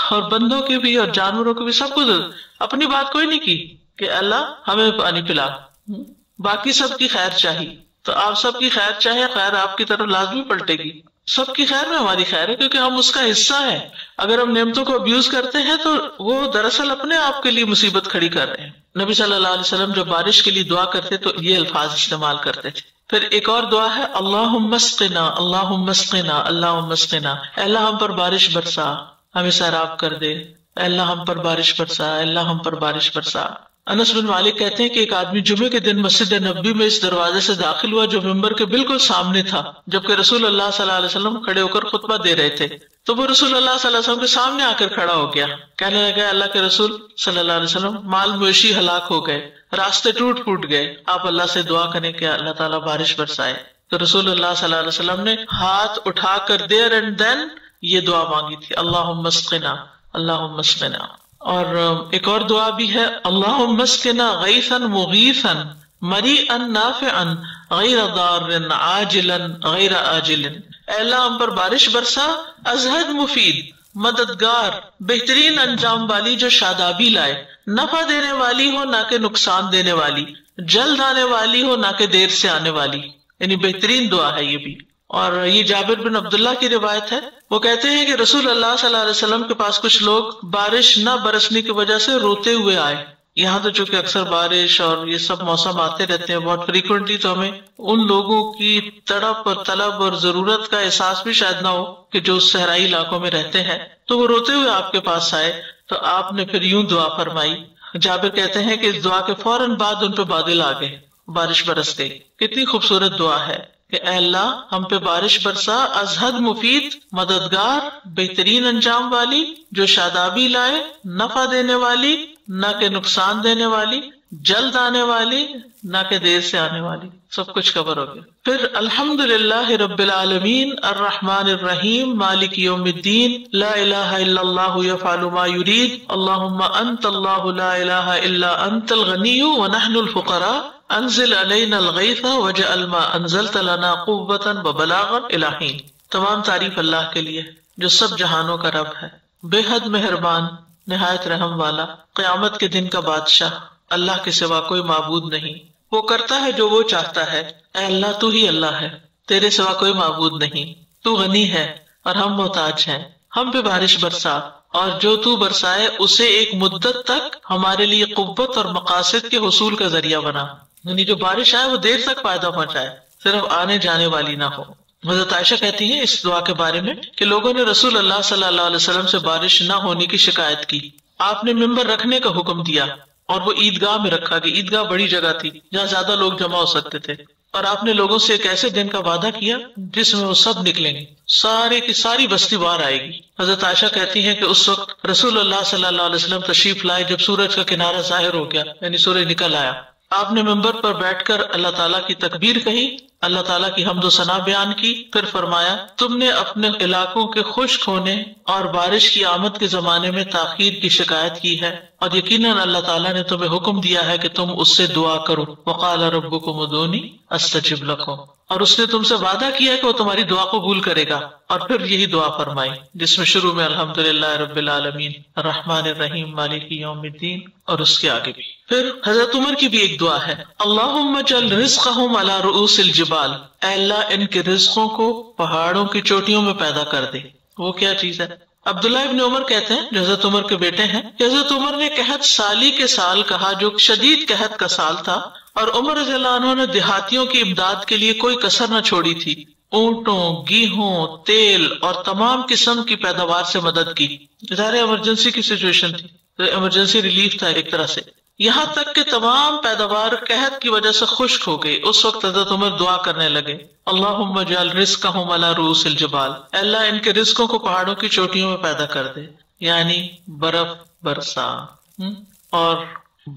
اور بندوں کی بھی اور جانوروں کی بھی، سب کو اپنی بات کوئی نہیں کی کہ اللہ ہمیں پانی پلا، باقی سب کی خیر چاہیے. تو آپ سب کی خیر چاہے، خیر آپ کی طرف لازمی پلٹے گی. سب کی خیر میں ہماری خیر ہے کیونکہ ہم اس کا حصہ ہیں. اگر ہم نعمتوں کو ابیوز کرتے ہیں تو وہ دراصل اپنے آپ کے لیے مصیبت کھڑی کر رہے ہیں. نبی صلی اللہ علیہ وسلم جب بارش کے لیے دعا کرتے تو یہ الفاظ استعمال کرتے تھے. پھر ایک اور دعا ہے اللہم اسقنا اللہم اسقنا اللہم اسقنا، اے اللہ ہم پر بارش برسا، ہمیں سیراب کر دے، اے اللہ ہم پر بارش برسا، اے اللہ ہم پر بارش برسا. انس بن مالک کہتے ہیں کہ ایک آدمی جمعے کے دن مسجد نبوی میں اس دروازے سے داخل ہوا جو ممبر کے بالکل سامنے تھا، جبکہ رسول اللہ صلی اللہ علیہ وسلم کھڑے ہو کر خطبہ دے رہے تھے. تو وہ رسول اللہ صلی اللہ علیہ وسلم کے سامنے آ کر کھڑا ہو گیا، کہنے لگا اللہ کے رسول صلی اللہ علیہ وسلم، مال مویشی ہلاک ہو گئے، راستے ٹوٹ پھوٹ گئے، آپ اللہ سے دعا کریں کہ اللہ تعالیٰ بارش برسائے. تو رسول اللہ صلی اللہ علیہ وسلم نے ہاتھ اٹھا کر دیر اینڈ دین یہ دعا مانگی تھی، اللہم اسقنا اللہم اسقنا. اور ایک اور دعا بھی ہے اللہم اسقنا غیثا مغیثا مریئا نافعا غیر ضار عاجلا غیر آجل، اے اللہ ہم پر بارش برسا ازہد مفید، مددگار، بہترین انجام والی جو شادابی لائے، نفع دینے والی ہو نہ کہ نقصان دینے والی، جلد آنے والی ہو نہ کہ دیر سے آنے والی. یعنی بہترین دعا ہے یہ بھی. اور یہ جابر بن عبداللہ کی روایت ہے، وہ کہتے ہیں کہ رسول اللہ صلی اللہ علیہ وسلم کے پاس کچھ لوگ بارش نہ برسنے کی وجہ سے روتے ہوئے آئے. یہاں تو چونکہ اکثر بارش اور یہ سب موسم آتے رہتے ہیں بہت فریکوینٹلی، تو ہمیں ان لوگوں کی تڑپ اور طلب اور ضرورت کا احساس بھی شاید نہ ہو کہ جو صحرائی علاقوں میں رہتے ہیں. تو وہ روتے ہوئے آپ کے پاس آئے تو آپ نے پھر یوں دعا فرمائی. جابر کہتے ہیں کہ اس دعا کے فوراً بعد ان پہ بادل آ گئے، بارش برس گئی. کتنی خوبصورت دعا ہے کہ اے اللہ ہم پہ بارش برسا ازہد مفید، مددگار، بہترین انجام والی، جو شادابی لائے، نفع دینے والی نہ کہ نقصان دینے والی، جلد آنے والی نہ کہ دیر سے آنے والی. سب کچھ کور ہو گیا. پھر الحمدللہ رب العالمین الرحمن الرحیم مالک یوم الدین لا الہ الا اللہ یفعل ما یرید اللہم انت اللہ لا الہ الا انت الغنی ونحن الفقراء انزل علینا الغیث وجعل ما انزلت لنا قوتا وبلاغا الی حین. تمام تعریف اللہ کے لیے جو سب جہانوں کا رب ہے، بے حد مہربان، نہایت رحم والا، قیامت کے دن کا بادشاہ. اللہ کے سوا کوئی معبود نہیں، وہ کرتا ہے جو وہ چاہتا ہے. اے اللہ تو ہی اللہ ہے، تیرے سوا کوئی معبود نہیں. تو غنی ہے اور ہم محتاج ہیں. ہم پہ بارش برسا اور جو تو برسائے اسے ایک مدت تک ہمارے لیے قوت اور مقاصد کے حصول کا ذریعہ بنا. یعنی جو بارش آئے وہ دیر تک فائدہ پہنچائے، صرف آنے جانے والی نہ ہو. حضرت عائشہ کہتی ہیں اس دعا کے بارے میں کہ لوگوں نے رسول اللہ صلی اللہ علیہ وسلم سے بارش نہ ہونے کی شکایت کی. آپ نے ممبر رکھنے کا حکم دیا اور وہ عیدگاہ میں رکھا گیا. عیدگاہ بڑی جگہ تھی جہاں زیادہ لوگ جمع ہو سکتے تھے، اور آپ نے لوگوں سے ایک ایسے دن کا وعدہ کیا جس میں وہ سب نکلیں گے، سارے کی ساری بستی باہر آئے گی. حضرت عائشہ کہتی ہیں کہ اس وقت رسول اللہ صلی اللہ علیہ وسلم تشریف لائے جب سورج کا کنارہ ظاہر ہو گیا، یعنی سورج نکل آیا. آپ نے ممبر پر بیٹھ کر اللہ تعالیٰ کی تکبیر کہی، اللہ تعالیٰ کی حمد و ثنا بیان کی. پھر فرمایا تم نے اپنے علاقوں کے خشک ہونے اور بارش کی آمد کے زمانے میں تاخیر کی شکایت کی ہے، اور یقیناً اللہ تعالیٰ نے تمہیں حکم دیا ہے کہ تم اس سے دعا کرو. وقال ربکم ادعونی استجب لکم، اور اس نے تم سے وعدہ کیا کہ وہ تمہاری دعا قبول کرے گا. اور پھر یہی دعا فرمائی جس میں شروع میں الحمدللہ رب العالمین الرحمن الرحیم مالک یوم الدین، اور اس کے آگے بھی. پھر حضرت عمر کی بھی ایک دعا ہے، اللہم اجعل رزقہم علی رؤوس الجبال، اے اللہ ان کے رزقوں کو پہاڑوں کی چوٹیوں میں پیدا کر دے. وہ کیا چیز ہے؟ عبداللہ ابن عمر کہتے ہیں جو حضرت عمر کے بیٹے ہیں کہ حضرت عمر نے قحط سالی کے سال کہا جو شدید قحط کا سال تھا، اور عمر رضی اللہ عنہ نے دیہاتیوں کی امداد کے لیے کوئی کسر نہ چھوڑی تھی. اونٹوں، گیہوں، تیل اور تمام قسم کی پیداوار سے مدد کی. ظاہر ایمرجنسی کی سچویشن تھی، ایمرجنسی ریلیف تھا ایک طرح سے. یہاں تک کہ تمام پیداوار قحط کی وجہ سے خشک ہو گئی. اس وقت حضرت عمر دعا کرنے لگے، اللہم اجعل رزقہم علی رؤوس الجبال، اے اللہ ان کے رزقوں کو پہاڑوں کی چوٹیوں میں پیدا کر دے. یعنی برف برسا اور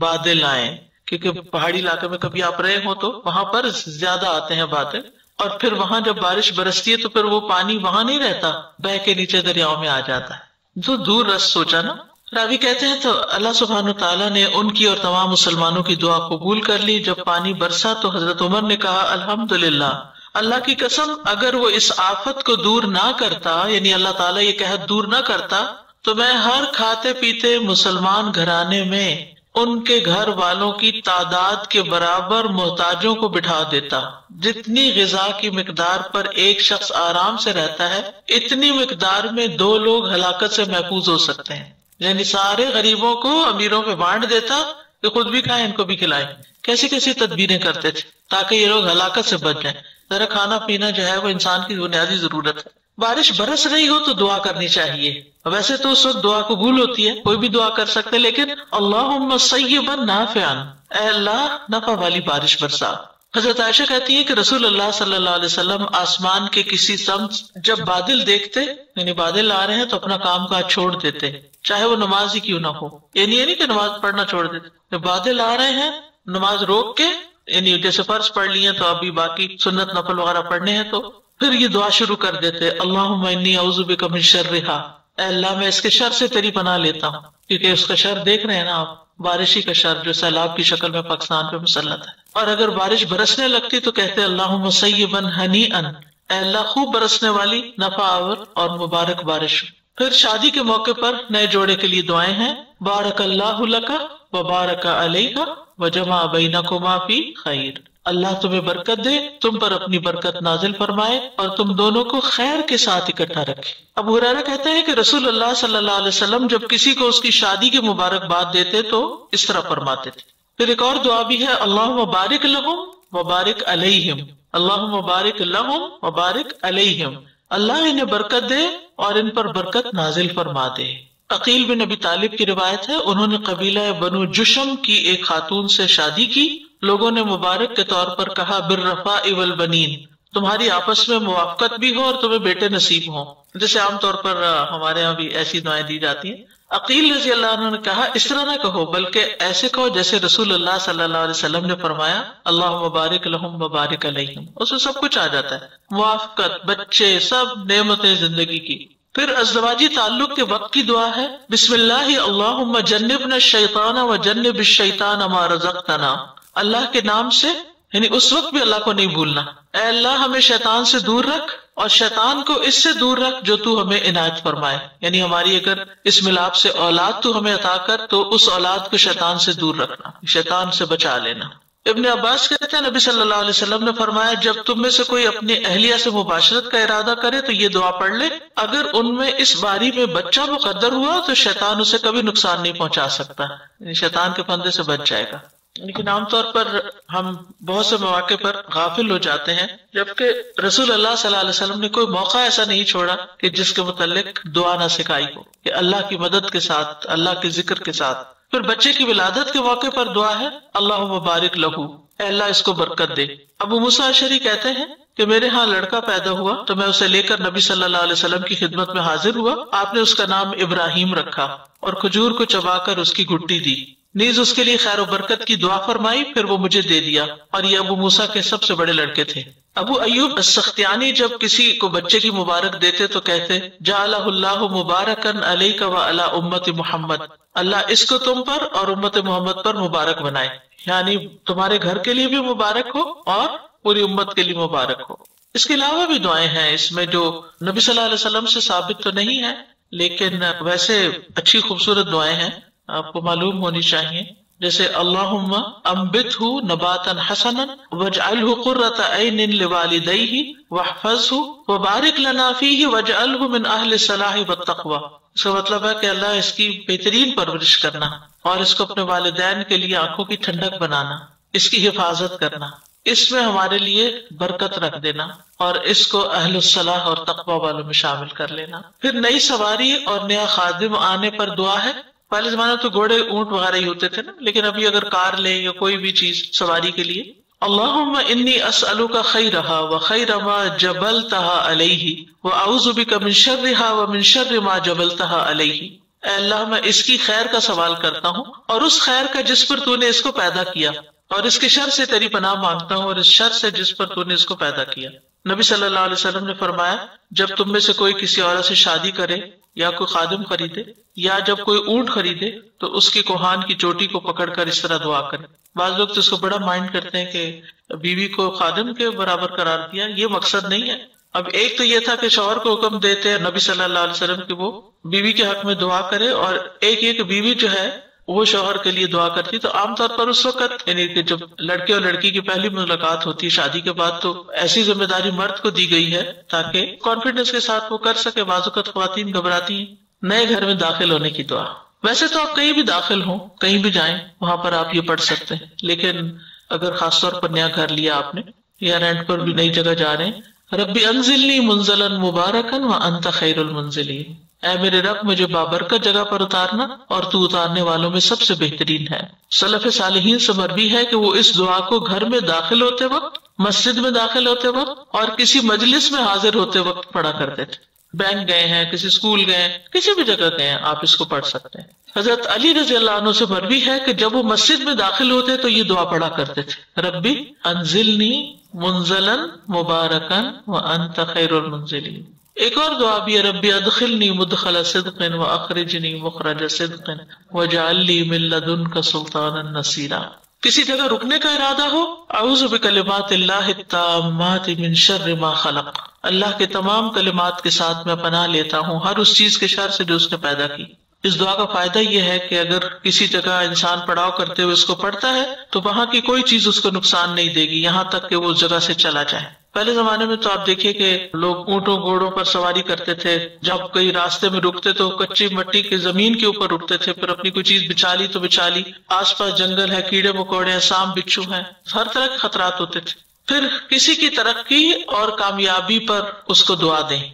بادل آئیں، کیونکہ پہاڑی علاقے میں کبھی آپ رہے ہو تو وہاں پر زیادہ آتے ہیں بادل، اور پھر وہاں جب بارش برستی ہے تو پھر وہ پانی وہاں نہیں رہتا، بہہ کے نیچے دریاؤں میں آ جاتا ہے. جو دور رس سوچا نا. راوی کہتے ہیں تو اللہ سبحانہ تعالیٰ نے ان کی اور تمام مسلمانوں کی دعا قبول کر لی. جب پانی برسا تو حضرت عمر نے کہا الحمدللہ، اللہ کی قسم اگر وہ اس آفت کو دور نہ کرتا، یعنی اللہ تعالیٰ یہ قحط دور نہ کرتا، تو میں ہر کھاتے پیتے مسلمان گھرانے میں ان کے گھر والوں کی تعداد کے برابر محتاجوں کو بٹھا دیتا. جتنی غذا کی مقدار پر ایک شخص آرام سے رہتا ہے، اتنی مقدار میں 2 لوگ ہلاکت سے محفوظ ہو سکتے ہیں. یعنی سارے غریبوں کو امیروں پہ بانٹ دیتا کہ خود بھی کھائیں ان کو بھی کھلائیں. کیسی کیسی تدبیریں کرتے تھے تاکہ یہ لوگ ہلاکت سے بچ جائیں. ذرا کھانا پینا جو ہے وہ انسان کی بنیادی ضرورت ہے. بارش برس رہی ہو تو دعا کرنی چاہیے. ویسے تو اس وقت دعا قبول ہوتی ہے، کوئی بھی دعا کر سکتے، لیکن اللہم صیبا نافعا، اے اللہ نفع والی بارش برسا. حضرت عائشہ کہتی ہے کہ رسول اللہ صلی اللہ علیہ وسلم آسمان کے کسی سمت جب بادل دیکھتے، یعنی بادل آ رہے ہیں تو اپنا کام کاج چھوڑ دیتے، چاہے وہ نماز ہی کیوں نہ ہو. یعنی یہ نہیں کہ نماز پڑھنا چھوڑ دیتے، جب بادل آ رہے ہیں نماز روک کے، یعنی جیسے فرض پڑھ لی ہیں تو ابھی باقی سنت نفل وغیرہ پڑھنے ہیں، تو پھر یہ دعا شروع کر دیتے، اللہم انی اعوذ بک من شرھا، اے اللہ میں اس کے شر سے تیری پناہ لیتا ہوں. کیونکہ اس کا شر دیکھ رہے ہیں نا آپ، بارشی کا شر جو سیلاب کی شکل میں پاکستان پہ مسلط ہے. اور اگر بارش برسنے لگتی تو کہتے اللہم صیبا ہنیئا، اے اللہ خوب برسنے والی نفع آور اور مبارک بارش. پھر شادی کے موقع پر نئے جوڑے کے لیے دعائیں ہیں، بارک اللہ لک وبارک علیک وجمع بینکما فی خیر، اللہ تمہیں برکت دے، تم پر اپنی برکت نازل فرمائے اور تم دونوں کو خیر کے ساتھ اکٹھا رکھے. ابو ہریرہ کہتے ہیں کہ رسول اللہ صلی اللہ علیہ وسلم جب کسی کو اس کی شادی کی مبارکباد دیتے تو اس طرح فرماتے تھے. پھر ایک اور دعا بھی ہے، اللہم بارک لہم وبارک علیہم، اللہم بارک لہم وبارک علیہم، اللہ انہیں برکت دے اور ان پر برکت نازل فرما دے. عقیل بن ابی طالب کی روایت ہے، انہوں نے قبیلہ بنو جشم کی ایک خاتون سے شادی کی. لوگوں نے مبارک کے طور پر کہا بالرفاء والبنین، تمہاری آپس میں موافقت بھی ہو اور تمہیں بیٹے نصیب ہوں. جیسے عام طور پر ہمارے ہاں بھی ایسی دعائیں دی جاتی ہیں. عقیل رضی اللہ عنہ نے کہا اس طرح نہ کہو بلکہ ایسے کہو جیسے رسول اللہ صلی اللہ علیہ وسلم نے فرمایا اللہم بارک لہم وبارک علیہم، اس میں سب کچھ آ جاتا ہے، موافقت، بچے، سب نعمتیں زندگی کی۔ پھر ازدواجی تعلق کے وقت کی دعا ہے بسم اللہ اللہم جنبنا الشیطان وجنب الشیطان ما رزقتنا، اللہ کے نام سے، یعنی اس وقت بھی اللہ کو نہیں بھولنا، اے اللہ ہمیں شیطان سے دور رکھ اور شیطان کو اس سے دور رکھ جو تو ہمیں عنایت فرمائے، یعنی ہماری اگر اس ملاپ سے اولاد تو ہمیں عطا کر تو اس اولاد کو شیطان سے دور رکھنا، شیطان سے بچا لینا۔ ابن عباس کہتے ہیں نبی صلی اللہ علیہ وسلم نے فرمایا جب تم میں سے کوئی اپنی اہلیہ سے مباشرت کا ارادہ کرے تو یہ دعا پڑھ لے، اگر ان میں اس باری میں بچہ مقدر ہوا تو شیطان اسے کبھی نقصان نہیں پہنچا سکتا، یعنی شیطان کے پھندے سے بچ جائے گا۔ لیکن عام طور پر ہم بہت سے مواقع پر غافل ہو جاتے ہیں، جبکہ رسول اللہ صلی اللہ علیہ وسلم نے کوئی موقع ایسا نہیں چھوڑا کہ جس کے متعلق دعا نہ سکھائی ہو، کہ اللہ کی مدد کے ساتھ، اللہ کے ذکر کے ساتھ۔ پھر بچے کی ولادت کے موقع پر دعا ہے اللہم بارک لہو، اے اللہ اس کو برکت دے۔ ابو موسیٰ اشعری کہتے ہیں کہ میرے ہاں لڑکا پیدا ہوا تو میں اسے لے کر نبی صلی اللہ علیہ وسلم کی خدمت میں حاضر ہوا، آپ نے اس کا نام ابراہیم رکھا اور کھجور کو چبا کر اس کی گھٹی دی، نیز اس کے لیے خیر و برکت کی دعا فرمائی، پھر وہ مجھے دے دیا، اور یہ ابو موسیٰ کے سب سے بڑے لڑکے تھے۔ ابو ایوب السختیانی جب کسی کو بچے کی مبارک دیتے تو کہتے جعلہ اللہ مبارکن علیک وعلی امت محمد، اللہ اس کو تم پر اور امت محمد پر مبارک بنائے، یعنی تمہارے گھر کے لیے بھی مبارک ہو اور پوری امت کے لیے مبارک ہو۔ اس کے علاوہ بھی دعائیں ہیں اس میں جو نبی صلی اللہ علیہ وسلم سے ثابت تو نہیں ہے، لیکن ویسے اچھی خوبصورت دعائیں ہیں، آپ کو معلوم ہونی چاہیے، جیسے اللہم انبتہ نباتا حسنا واجعلہ قرۃ عین لوالدیہ واحفظہ وبارک لنا فیہ واجعلہ من اہل الصلاح والتقوی۔ اس کا مطلب ہے کہ اللہ اس کی بہترین پرورش کرنا اور اس کو اپنے والدین کے لیے آنکھوں کی ٹھنڈک بنانا، اس کی حفاظت کرنا، اس میں ہمارے لیے برکت رکھ دینا اور اس کو اہل الصلاح اور تقوی والوں میں شامل کر لینا۔ پھر نئی سواری اور نیا خادم آنے پر دعا ہے۔ پہلے زمانے تو گھوڑے اونٹ وغیرہ ہی ہوتے تھے نا، لیکن ابھی اگر کار لیں یا کوئی بھی چیز سواری کے لیے، اللہم انی اسألک خیرہا وخیر ما جبلتہا علیہ واعوذ بک من شرہا ومن شر ما جبلتہا علیہ، اے اللہ میں اس کی خیر کا سوال کرتا ہوں اور اس خیر کا جس پر تو نے اس کو پیدا کیا، اور اس کے شر سے تیری پناہ مانگتا ہوں اور اس شر سے جس پر تو نے اس کو پیدا کیا۔ نبی صلی اللہ علیہ وسلم نے فرمایا جب تم میں سے کوئی کسی عورت سے شادی کرے یا کوئی خادم خریدے یا جب کوئی اونٹ خریدے تو اس کی کوہان کی چوٹی کو پکڑ کر اس طرح دعا کرے۔ بعض لوگ تو اس کو بڑا مائنڈ کرتے ہیں کہ بیوی کو خادم کے برابر قرار دیا، یہ مقصد نہیں ہے۔ اب ایک تو یہ تھا کہ شوہر کو حکم دیتے ہیں نبی صلی اللہ علیہ وسلم کہ وہ بیوی کے حق میں دعا کرے، اور ایک یہ کہ بیوی جو ہے وہ شوہر کے لیے دعا کرتی۔ تو عام طور پر اس وقت یعنی کہ جب لڑکے اور لڑکی کی پہلی ملاقات ہوتی ہے شادی کے بعد، تو ایسی ذمہ داری مرد کو دی گئی ہے تاکہ کانفیڈنس کے ساتھ وہ کر سکے۔ بعض اوقات خواتین گھبراتی ہیں۔ نئے گھر میں داخل ہونے کی دعا، ویسے تو آپ کہیں بھی داخل ہوں، کہیں بھی جائیں، وہاں پر آپ یہ پڑھ سکتے ہیں، لیکن اگر خاص طور پر نیا گھر لیا آپ نے یا رینٹ پر بھی نئی جگہ جا رہے ہیں، ربی انزلنی منزلا مبارکا وانت خیر المنزلین، اے میرے رب مجھے بابرکت جگہ پر اتارنا اور تو اتارنے والوں میں سب سے بہترین ہے۔ سلف صالحین سے مروی ہے کہ وہ اس دعا کو گھر میں داخل ہوتے وقت، مسجد میں داخل ہوتے وقت اور کسی مجلس میں حاضر ہوتے وقت پڑھا کرتے تھے۔ بینک گئے ہیں، کسی اسکول گئے ہیں، کسی بھی جگہ گئے ہیں، آپ اس کو پڑھ سکتے ہیں۔ حضرت علی رضی اللہ عنہ سے مروی ہے کہ جب وہ مسجد میں داخل ہوتے تو یہ دعا پڑھا کرتے تھے، ربی انزلنی منزلا مبارکا وانت خیر المنزلین۔ ایک اور دعا بھی ہے، ربی ادخلنی مدخل صدق واخرجنی مخرج صدق واجعل لی من لدنک سلطانا نصیرا۔ کسی جگہ رکنے کا ارادہ ہو، اعوذ بکلمات اللہ التامات من شر ما خلق، اللہ کے تمام کلمات کے ساتھ میں پناہ لیتا ہوں ہر اس چیز کے شر سے جو اس نے پیدا کی۔ اس دعا کا فائدہ یہ ہے کہ اگر کسی جگہ انسان پڑاؤ کرتے ہوئے اس کو پڑھتا ہے تو وہاں کی کوئی چیز اس کو نقصان نہیں دے گی یہاں تک کہ وہ اس جگہ سے چلا جائے۔ پہلے زمانے میں تو آپ دیکھیے کہ لوگ اونٹوں گھوڑوں پر سواری کرتے تھے، جب کئی راستے میں رکتے تو کچی مٹی کی زمین کے اوپر رکتے تھے، پھر اپنی کوئی چیز بچا لی تو بچا لی، آس پاس جنگل ہے، کیڑے مکوڑے ہیں، سانپ بچھو ہیں، ہر طرح کے خطرات ہوتے تھے۔ پھر کسی کی ترقی اور کامیابی پر اس کو دعا دیں،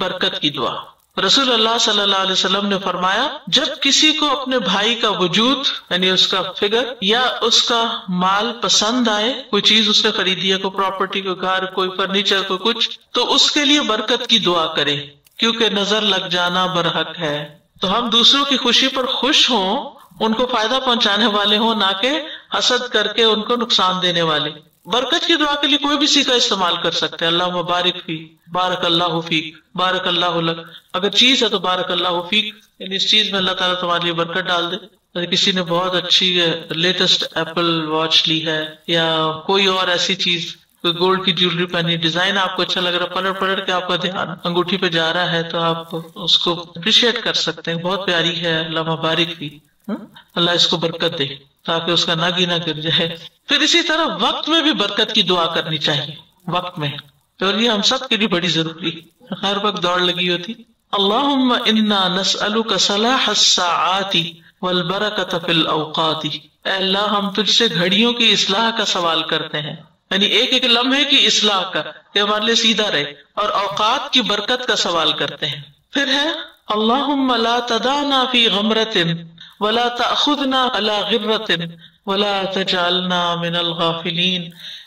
برکت کی دعا۔ رسول اللہ صلی اللہ علیہ وسلم نے فرمایا جب کسی کو اپنے بھائی کا وجود یعنی اس کا فگر یا اس کا مال پسند آئے، کوئی چیز اس نے خریدی ہے، کوئی پراپرٹی، کوئی گھر، کوئی فرنیچر، کوئی کچھ، تو اس کے لیے برکت کی دعا کرے، کیونکہ نظر لگ جانا برحق ہے، تو ہم دوسروں کی خوشی پر خوش ہوں، ان کو فائدہ پہنچانے والے ہوں، نہ کہ حسد کر کے ان کو نقصان دینے والے۔ برکت کی دعا کے لیے کوئی بھی سیکھا استعمال کر سکتے ہیں، اللہ مبارک فی، بارک اللہ فیک، بارک اللہ لک۔ اگر چیز ہے تو بارک اللہ فیک، یعنی اس چیز میں اللہ تعالیٰ تمہارے لیے برکت ڈال دے۔ اگر کسی نے بہت اچھی لیٹسٹ ایپل واچ لی ہے یا کوئی اور ایسی چیز، کوئی گولڈ کی جیولری پہنی، ڈیزائن آپ کو اچھا لگ رہا ہے، پلٹ کے آپ کا دھیان انگوٹھی پہ جا رہا ہے، تو آپ اس کو اپریشیٹ کر سکتے ہیں، بہت پیاری ہے، اللہ مبارک فی، اللہ اس کو برکت دے، تاکہ اس کا ناگی نہ گر جائے۔ پھر اسی طرح وقت میں بھی برکت کی دعا کرنی چاہیے، وقت میں، اور یہ ہم سب کے لیے بڑی ضروری ہے، ہر وقت دوڑ لگی ہوتی۔ اللہم انا نسألک صلاح الساعات والبرکۃ فی الاوقات، اے اللہ ہم تجھ سے گھڑیوں کی اصلاح کا سوال کرتے ہیں، یعنی ایک ایک لمحے کی اصلاح کا، کہ ہمارے لیے سیدھا رہے، اور اوقات کی برکت کا سوال کرتے ہیں۔ پھر ہے اللہم لا تدعنا فی غمرۃ ولا تأخذنا علی غرۃ ولا تجعلنا من الغافلین،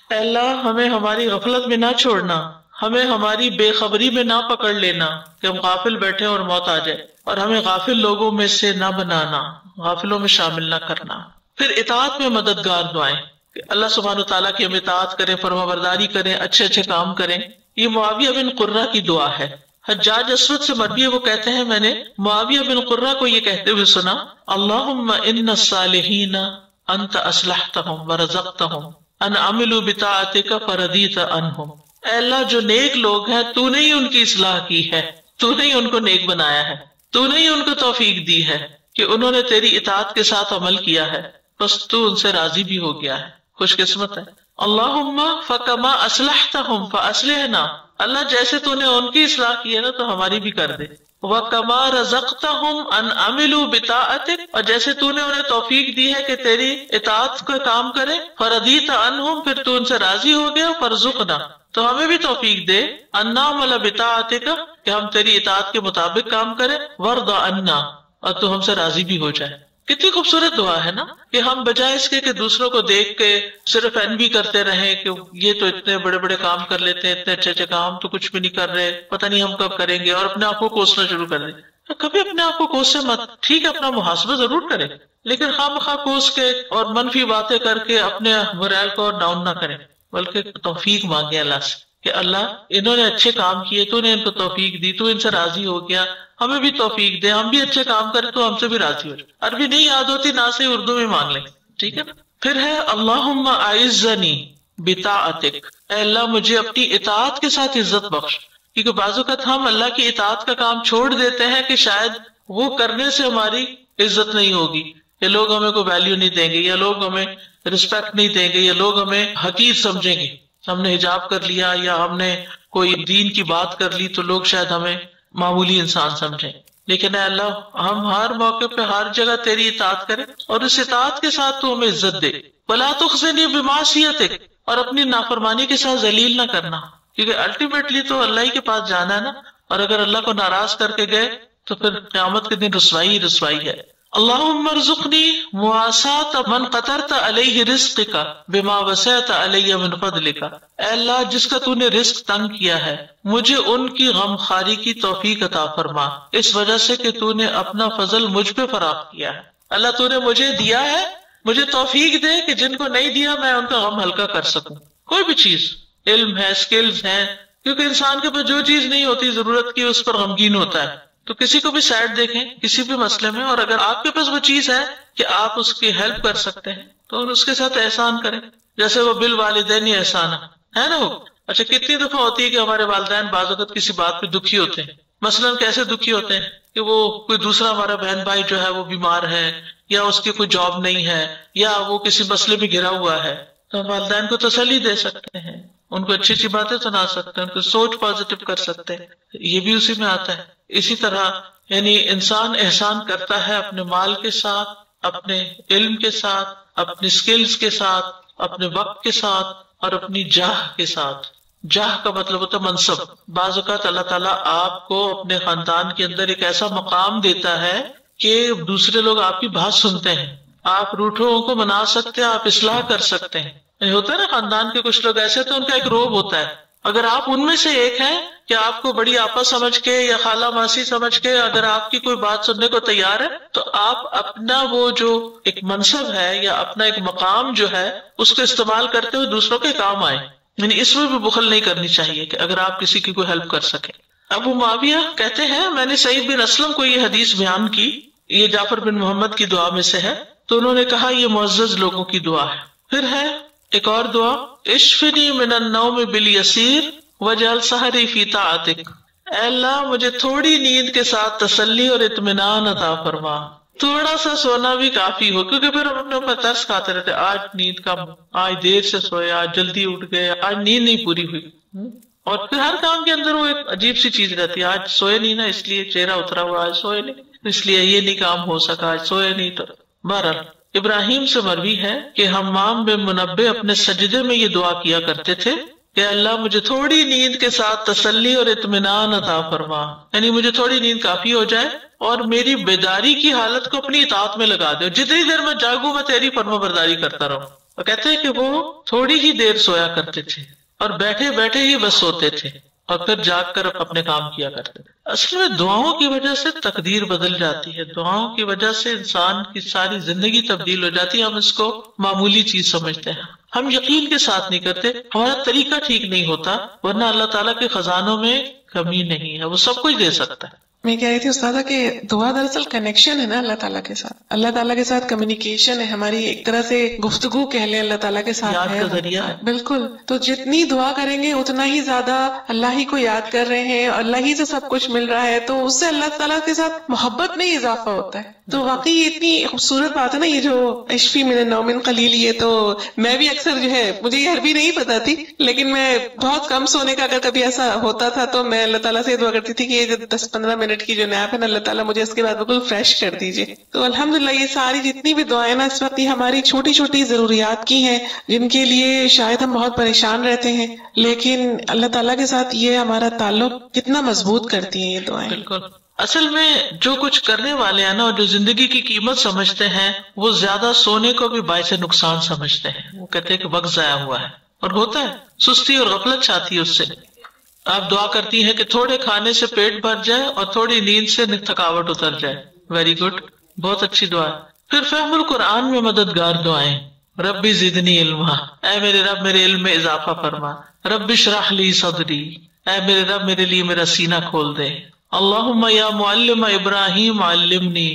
اے اللہ ہمیں ہماری غفلت میں نہ چھوڑنا، ہمیں ہماری بے خبری میں نہ پکڑ لینا کہ ہم غافل بیٹھے اور موت آ جائے، اور ہمیں غافل لوگوں میں سے نہ بنانا، غافلوں میں شامل نہ کرنا۔ پھر اطاعت میں مددگار دعائیں، کہ اللہ سبحانہ وتعالیٰ کی ہم اطاعت کریں، فرما برداری کریں، اچھے اچھے کام کریں۔ یہ معاویہ بن قرہ کی دعا ہے، حجاج اسود سے مروی ہے، وہ کہتے ہیں میں نے معاویہ بن قرہ کو یہ کہتے ہوئے سنا، اللہم ان الصالحین انت اصلحتہم ورزقتہم ان عملوا بطاعتک فرضیت عنہم، اے اللہ جو نیک لوگ ہیں تو نے ہی ان کی اصلاح کی ہے، تو نے ہی ان کو نیک بنایا ہے، تو نے ہی ان کو توفیق دی ہے کہ انہوں نے تیری اطاعت کے ساتھ عمل کیا ہے، بس تو ان سے راضی بھی ہو گیا ہے، خوش قسمت ہے۔ اللہم فکما اصلحتہم فاصلحنا، اللہ جیسے تو نے ان کی اصلاح کی ہے نا تو ہماری بھی کر دے۔ وَكَمَا رَزَقْتَهُمْ أَنْ عَمِلُوا بِطَاعَتِكَ، اور جیسے تو نے انہیں توفیق دی ہے کہ تیری اطاعت کا کام کرے، فَرَضِيتَ عَنْهُمْ، پھر تو ان سے راضی ہو گیا، فَارْزُقْنَا، تو ہمیں بھی توفیق دے، أَن نَعْمَلَ بِطَاعَتِكَ، کہ ہم تیری اطاعت کے مطابق کام کریں، وَارْضَ عَنَّا، اور تو ہم سے راضی بھی ہو جائے۔ کتنی خوبصورت دعا ہے نا، کہ ہم بجائے اس کے کہ دوسروں کو دیکھ کے صرف انوی کرتے رہیں کہ یہ تو اتنے بڑے بڑے کام کر لیتے ہیں، اتنے اچھے اچھے کام، تو کچھ بھی نہیں کر رہے، پتہ نہیں ہم کب کریں گے، اور اپنے آپ کو کوسنا شروع کر دیں۔ کبھی اپنے آپ کو کوسے مت، ٹھیک ہے اپنا محاسبہ ضرور کریں، لیکن خواہ مخواہ کوس کے اور منفی باتیں کر کے اپنے morale کو ڈاؤن نہ کریں، بلکہ توفیق مانگے اللہ سے کہ اللہ انہوں نے اچھے کام کیے، تو نے ان کو توفیق دی، تو ان سے راضی ہو گیا، ہمیں بھی توفیق دے، ہم بھی اچھے کام کریں تو ہم سے بھی راضی ہو جائے۔ عربی نہیں یاد ہوتی نہ سے اردو میں مانگ لیں، ٹھیک ہے نا۔ پھر ہے اللہم اعزنی بطاعتک، اے اللہ مجھے اپنی اطاعت کے ساتھ عزت بخش، کیونکہ بعض اوقات ہم اللہ کی اطاعت کا کام چھوڑ دیتے ہیں کہ شاید وہ کرنے سے ہماری عزت نہیں ہوگی، یا لوگ ہمیں کوئی ویلیو نہیں دیں گے، یا لوگ ہمیں رسپیکٹ نہیں دیں گے، یا لوگ ہمیں حقیر سمجھیں گے۔ ہم نے حجاب کر لیا یا ہم نے کوئی دین کی بات کر لی تو لوگ شاید ہمیں معمولی انسان سمجھیں، لیکن اے اللہ ہم ہر موقع پہ ہر جگہ تیری اطاعت کریں، اور اس اطاعت کے ساتھ تو ہمیں عزت دے۔ وَلَا تُخْزِنِي بِمَعْصِيَتِكَ، اور اپنی نافرمانی کے ساتھ ذلیل نہ کرنا، کیونکہ الٹیمیٹلی تو اللہ ہی کے پاس جانا ہے نا، اور اگر اللہ کو ناراض کر کے گئے تو پھر قیامت کے دن رسوائی رسوائی ہے۔ اللہم ارزقنی مواساة من قطرت علیہ رزقک بما وسعت علی من فضلک، اے اللہ جس کا تو نے رزق تنگ کیا ہے مجھے ان کی غمخواری کی توفیق عطا فرما، اس وجہ سے کہ تو نے اپنا فضل مجھ پہ فراخ کیا ہے۔ اللہ تو نے مجھے دیا ہے، مجھے توفیق دے کہ جن کو نہیں دیا میں ان کا غم ہلکا کر سکوں۔ کوئی بھی چیز، علم ہے، سکلز ہیں، کیونکہ انسان کے پاس جو چیز نہیں ہوتی ضرورت کی اس پر غمگین ہوتا ہے، تو کسی کو بھی سائڈ دیکھیں کسی بھی مسئلے میں، اور اگر آپ کے پاس وہ چیز ہے کہ آپ اس کی ہیلپ کر سکتے ہیں تو اس کے ساتھ احسان کریں، جیسے وہ بالوالدین احسان ہے نا۔ وہ اچھا کتنی دفعہ ہوتی ہے کہ ہمارے والدین بعض وقت کسی بات پہ دکھی ہوتے ہیں، مثلاً کیسے دکھی ہوتے ہیں کہ وہ کوئی دوسرا ہمارا بہن بھائی جو ہے وہ بیمار ہے، یا اس کی کوئی جاب نہیں ہے، یا وہ کسی مسئلے میں گھرا ہوا ہے، تو ہم والدین کو تسلی دے سکتے ہیں، ان کو اچھی اچھی باتیں سنا سکتے ہیں، ان کو سوچ پازیٹیو کر سکتے ہیں، یہ بھی اسی میں آتا ہے۔ اسی طرح یعنی انسان احسان کرتا ہے اپنے مال کے ساتھ، اپنے علم کے ساتھ، اپنی سکلز کے ساتھ، اپنے وقت کے ساتھ، اور اپنی جاہ کے ساتھ۔ جاہ کا مطلب ہوتا ہے منصب۔ بعض اوقات اللہ تعالیٰ آپ کو اپنے خاندان کے اندر ایک ایسا مقام دیتا ہے کہ دوسرے لوگ آپ کی بات سنتے ہیں، آپ روٹھوں کو منا سکتے ہیں، آپ اصلاح کر سکتے ہیں۔ ہوتا ہے نا خاندان کے کچھ لوگ ایسے تو ان کا ایک روب ہوتا ہے اگر آپ ان میں سے ایک ہیں کہ آپ کو بڑی آپا سمجھ کے یا خالہ ماسی سمجھ کے اگر آپ کی کوئی بات سننے کو تیار ہے تو آپ اپنا وہ جو ایک منصب ہے یا اپنا ایک مقام جو ہے اس کو استعمال کرتے ہوئے دوسروں کے کام آئیں. یعنی اس میں بھی بخل نہیں کرنی چاہیے کہ اگر آپ کسی کی کوئی ہیلپ کر سکیں. ابو معاویہ کہتے ہیں میں نے سعید بن اسلم کو یہ حدیث بیان کی، یہ جعفر بن محمد کی دعا میں سے ہے، تو انہوں نے کہا یہ معزز لوگوں کی دعا ہے. پھر ہے ایک اور دعا، اشفنی من النوم بالیسیر وجعل سحری فی طاعتک، اے اللہ مجھے تھوڑی نیند کے ساتھ تسلی اور اطمینان عطا فرما. تھوڑا سا سونا بھی کافی ہو، کیونکہ پھر ہم اپنے اوپر ترس کھاتے رہتے، آج نیند کم، آج دیر سے سوئے، آج جلدی اٹھ گئے، آج نیند نہیں پوری ہوئی. اور پھر ہر کام کے اندر وہ ایک عجیب سی چیز رہتی ہے، آج سوئے نہیں نا اس لیے چہرہ اترا ہوا، آج سوئے نہیں اس لیے یہ نہیں کام ہو سکا، آج سوئے نہیں. تو بہرحال ابراہیم سے مروی ہے کہ حمام بن منبہ اپنے سجدے میں یہ دعا کیا کرتے تھے کہ اللہ مجھے تھوڑی نیند کے ساتھ تسلی اور اطمینان عطا فرما، یعنی مجھے تھوڑی نیند کافی ہو جائے اور میری بیداری کی حالت کو اپنی اطاعت میں لگا دے، جتنی دیر میں جاگوں میں تیری فرما برداری کرتا رہوں. اور کہتے ہیں کہ وہ تھوڑی ہی دیر سویا کرتے تھے اور بیٹھے بیٹھے ہی بس سوتے تھے اور پھر جاگ کر اپنے کام کیا کرتے تھے. اصل میں دعاؤں کی وجہ سے تقدیر بدل جاتی ہے، دعاؤں کی وجہ سے انسان کی ساری زندگی تبدیل ہو جاتی ہے. ہم اس کو معمولی چیز سمجھتے ہیں، ہم یقین کے ساتھ نہیں کرتے، ہمارا طریقہ ٹھیک نہیں ہوتا، ورنہ اللہ تعالیٰ کے خزانوں میں کمی نہیں ہے، وہ سب کچھ دے سکتا ہے. میں کہہ رہی تھی استاذہ کہ دعا دراصل کنیکشن ہے نا اللہ تعالیٰ کے ساتھ، اللہ تعالیٰ کے ساتھ کمیونیکیشن ہے، ہماری ایک طرح سے گفتگو کہہ لیں اللہ تعالیٰ کے ساتھ یاد ہے کا ذریعہ ہے. بالکل. تو جتنی دعا کریں گے اتنا ہی زیادہ اللہ ہی کو یاد کر رہے ہیں، اللہ ہی سے سب کچھ مل رہا ہے، تو اس سے اللہ تعالیٰ کے ساتھ محبت میں اضافہ ہوتا ہے. تو واقعی یہ اتنی خوبصورت بات ہے نا، یہ جو اشفی من النوم قلیل، یہ تو میں بھی اکثر جو ہے مجھے یہ عربی نہیں پتا تھی، لیکن میں بہت کم سونے کا اگر کبھی ایسا ہوتا تھا تو میں اللہ تعالیٰ سے دعا کرتی تھی کہ یہ جو 10-15 منٹ کی جو نیپ ہے نا اللہ تعالیٰ مجھے اس کے بعد بالکل فریش کر دیجیے. تو الحمدللہ یہ ساری جتنی بھی دعائیں نا اس وقت یہ ہماری چھوٹی چھوٹی ضروریات کی ہیں، جن کے لیے شاید ہم بہت پریشان رہتے ہیں، لیکن اللہ تعالیٰ کے ساتھ یہ ہمارا تعلق کتنا مضبوط کرتی ہیں یہ دعائیں. بالکل. اصل میں جو کچھ کرنے والے ہیں نا اور جو زندگی کی قیمت سمجھتے ہیں وہ زیادہ سونے کو بھی باعث نقصان سمجھتے ہیں. وہ کہتے ہیں کہ وقت ضائع ہوا ہے، اور ہوتا ہے، سستی اور غفلت چھاتی ہے اس سے. آپ دعا کرتی ہیں کہ تھوڑے کھانے سے پیٹ بھر جائے اور تھوڑی نیند سے تھکاوٹ اتر جائے. ویری گڈ، بہت اچھی دعا ہے. پھر فہم القرآن میں مددگار دعائیں، ربی زدنی علما، اے میرے رب میرے علم میں اضافہ فرما. رب اشرح لی صدری، اے میرے رب میرے لیے میرا سینہ کھول دے. اللہم یا معلم ابراہیم علمنی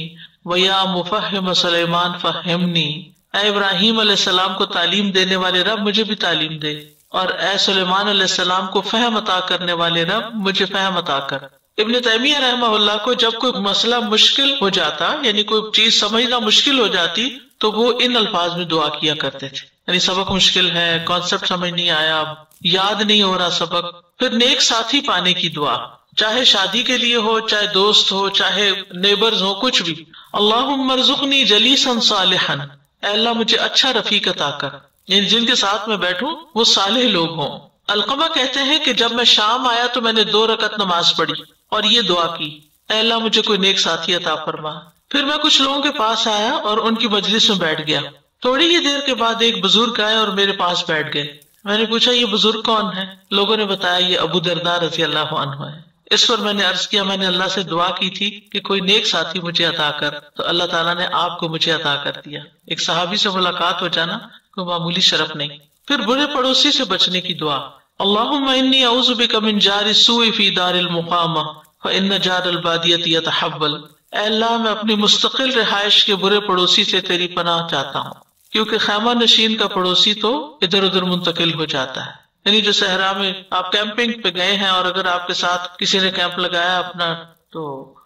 و یا مفہم سلیمان فہمنی، اے ابراہیم علیہ السلام کو تعلیم دینے والے رب مجھے بھی تعلیم دے، اور اے سلیمان علیہ السلام کو فہم عطا کرنے والے رب مجھے فہم عطا کر. ابن تیمیہ رحمہ اللہ کو جب کوئی مسئلہ مشکل ہو جاتا، یعنی کوئی چیز سمجھنا مشکل ہو جاتی، تو وہ ان الفاظ میں دعا کیا کرتے تھے. یعنی سبق مشکل ہے، کانسیپٹ سمجھ نہیں آیا، یاد نہیں ہو رہا سبق، پھر نیک ساتھی پانے کی دعا، چاہے شادی کے لیے ہو، چاہے دوست ہو، چاہے نیبرز ہو، کچھ بھی. اللہم ارزقنی جلیسا صالحا، اے اللہ مجھے اچھا رفیق عطا کر، یعنی جن کے ساتھ میں بیٹھوں وہ صالح لوگ ہوں. علقمہ کہتے ہیں کہ جب میں شام آیا تو میں نے 2 رکعت نماز پڑھی اور یہ دعا کی، اے اللہ مجھے کوئی نیک ساتھی عطا فرما. پھر میں کچھ لوگوں کے پاس آیا اور ان کی مجلس میں بیٹھ گیا. تھوڑی ہی دیر کے بعد ایک بزرگ آئے اور میرے پاس بیٹھ گئے. میں نے پوچھا یہ بزرگ کون ہے؟ لوگوں نے بتایا یہ ابو درداء رضی اللہ عنہ ہے. اس پر میں نے عرض کیا میں نے اللہ سے دعا کی تھی کہ کوئی نیک ساتھی مجھے عطا کر، تو اللہ تعالیٰ نے آپ کو مجھے عطا کر دیا. ایک صحابی سے ملاقات ہو جانا کوئی معمولی شرف نہیں. پھر برے پڑوسی سے بچنے کی دعا، اللہم انی اعوذ بک من جار السوء فی دار المقامہ فإن جار البادیۃ یتحول، اے اللہ میں اپنی مستقل رہائش کے برے پڑوسی سے تیری پناہ چاہتا ہوں، کیونکہ خیمہ نشین کا پڑوسی تو ادھر ادھر منتقل ہو جاتا ہے. یعنی جو صحرا میں آپ کیمپنگ پہ گئے ہیں اور اگر آپ کے ساتھ کسی نے کیمپ لگایا اپنا، تو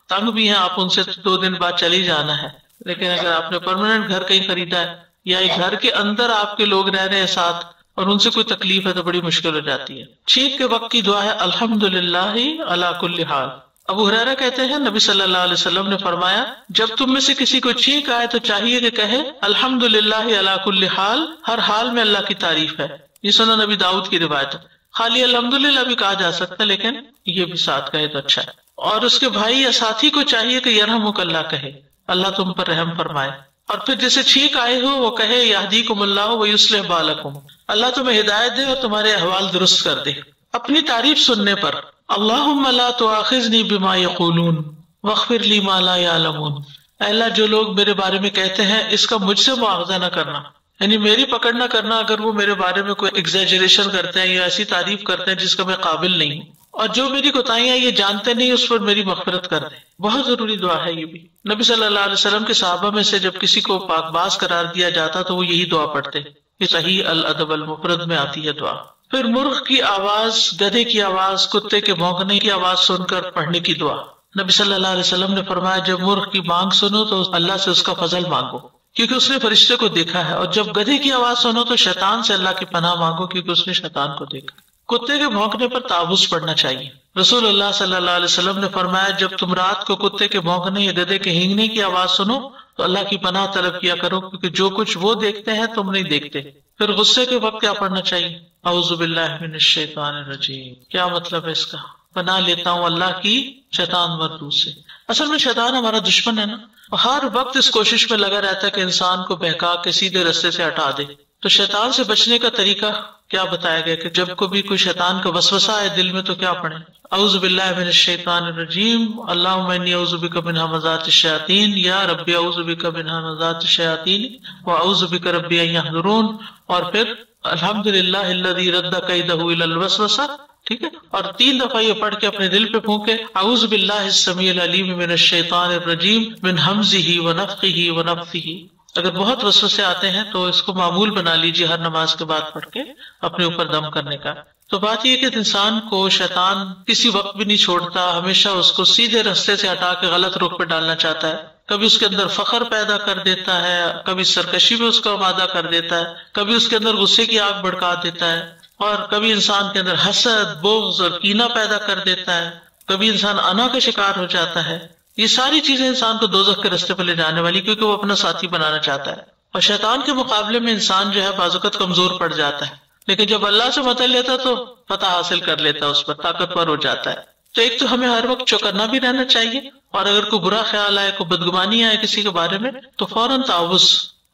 تنگ بھی ہیں آپ ان سے 2 دن بعد چلی جانا ہے. لیکن اگر آپ نے پرماننٹ گھر کہیں خریدا ہے یا ایک گھر کے اندر آپ کے لوگ رہ رہے ہیں ساتھ اور ان سے کوئی تکلیف ہے تو بڑی مشکل ہو جاتی ہے. چھینک کے وقت کی دعا ہے الحمدللہ علی کل حال. ابو ہریرہ کہتے ہیں نبی صلی اللہ علیہ وسلم نے فرمایا جب تم میں سے کسی کو چھینک آئے تو چاہیے کہ کہے الحمدللہ علی کل حال، ہر حال میں اللہ کی تعریف ہے. یہ سنن نبی داؤد کی روایت ہے. خالی الحمدللہ بھی کہا جا سکتا ہے لیکن یہ بھی ساتھ کہے تو اچھا ہے. اور اس کے بھائی یا ساتھی کو چاہیے کہ یرحمک اللہ کہے، اللہ تم پر رحم فرمائے. اور پھر جسے چھینک آئے ہو وہ کہے یہدیکم اللہ ویصلح بالکم، اللہ تمہیں ہدایت دے اور تمہارے احوال درست کر دے. اپنی تعریف سننے پر اللہم لا تؤاخذنی بما یقولون واغفر لی ما لا یعلمون، اے اللہ جو لوگ میرے بارے میں کہتے ہیں اس کا مجھ سے مواخذہ نہ کرنا، یعنی میری پکڑ نہ کرنا اگر وہ میرے بارے میں کوئی ایگزیجریشن کرتے ہیں یا ایسی تعریف کرتے ہیں جس کا میں قابل نہیں ہوں، اور جو میری کوتاہیاں یہ جانتے نہیں اس پر میری مغفرت کر دیں۔ بہت ضروری دعا ہے یہ بھی۔ نبی صلی اللہ علیہ وسلم کے صحابہ میں سے جب کسی کو پاک باز قرار دیا جاتا تو وہ یہی دعا پڑھتے، یہ صحیح الادب المفرد میں آتی ہے دعا۔ پھر مرغ کی آواز، گدھے کی آواز، کتے کے بھونکنے کی آواز سن کر پڑھنے کی دعا۔ نبی صلی اللہ علیہ وسلم نے فرمایا جب مرغ کی بانگ سنو تو اللہ سے اس کا فضل مانگو کیونکہ اس نے فرشتے کو دیکھا ہے، اور جب گدھے کی آواز سنو تو شیطان سے اللہ کی پناہ مانگو کیونکہ اس نے شیطان کو دیکھا۔ کتے کے بھونکنے پر تعوذ پڑھنا چاہیے۔ رسول اللہ صلی اللہ علیہ وسلم نے فرمایا جب تم رات کو کتے کے بھونکنے یا گدھے کے ہینگنے کی آواز سنو تو اللہ کی پناہ طلب کیا کرو کیونکہ جو کچھ وہ دیکھتے ہیں تم نہیں دیکھتے۔ پھر غصے کے وقت کیا پڑھنا چاہیے؟ اعوذ باللہ من الشیطان الرجیم۔ کیا مطلب ہے اس کا؟ پناہ لیتا ہوں اللہ کی شیطان مردود سے۔ اصل میں شیطان ہمارا دشمن ہے نا، ہر وقت اس کوشش میں لگا رہتا ہے کہ انسان کو بہکا کے سیدھے رستے سے ہٹا دے۔ تو شیطان سے بچنے کا طریقہ کیا بتایا گیا کہ جب کبھی کوئی شیطان کا وسوسہ ہے دل میں تو کیا پڑھیں؟ اعوذ باللہ من الشیطان الرجیم، اللہم انی اعوذ بک من ہمزات الشیاطین، یا ربی اعوذ بک من ہمزات الشیاطین واعوذ بک ربی ان یحضرون، اور پھر الحمدللہ الذی رد کیدہ الی الوسوسہ، ٹھیک ہے، اور 3 دفعہ یہ پڑھ کے اپنے دل پہ پھونکے اعوذ باللہ السمیع العلیم من الشیطان الرجیم من ہمزہ ونفخہ ونفثہ۔ اگر بہت وسوسے آتے ہیں تو اس کو معمول بنا لیجیے ہر نماز کے بعد پڑھ کے اپنے اوپر دم کرنے کا۔ تو بات یہ کہ انسان کو شیطان کسی وقت بھی نہیں چھوڑتا، ہمیشہ اس کو سیدھے راستے سے ہٹا کے غلط رخ پہ ڈالنا چاہتا ہے۔ کبھی اس کے اندر فخر پیدا کر دیتا ہے، کبھی سرکشی میں اس کو آمادہ کر دیتا ہے، کبھی اس کے اندر غصے کی آگ بھڑکا دیتا ہے، اور کبھی انسان کے اندر حسد، بغض اور کینہ پیدا کر دیتا ہے، کبھی انسان انا کا شکار ہو جاتا ہے۔ یہ ساری چیزیں انسان کو دوزخ کے راستے پہ لے جانے والی، کیونکہ وہ اپنا ساتھی بنانا چاہتا ہے۔ اور شیطان کے مقابلے میں انسان جو ہے بعض اوقات کمزور پڑ جاتا ہے، لیکن جب اللہ سے مدد لیتا تو فتح حاصل کر لیتا، اس پر طاقتور ہو جاتا ہے۔ تو ایک تو ہمیں ہر وقت چوکنا بھی رہنا چاہیے، اور اگر کوئی برا خیال آئے، کوئی بدگمانی آئے کسی کے بارے میں تو فوراً تعوذ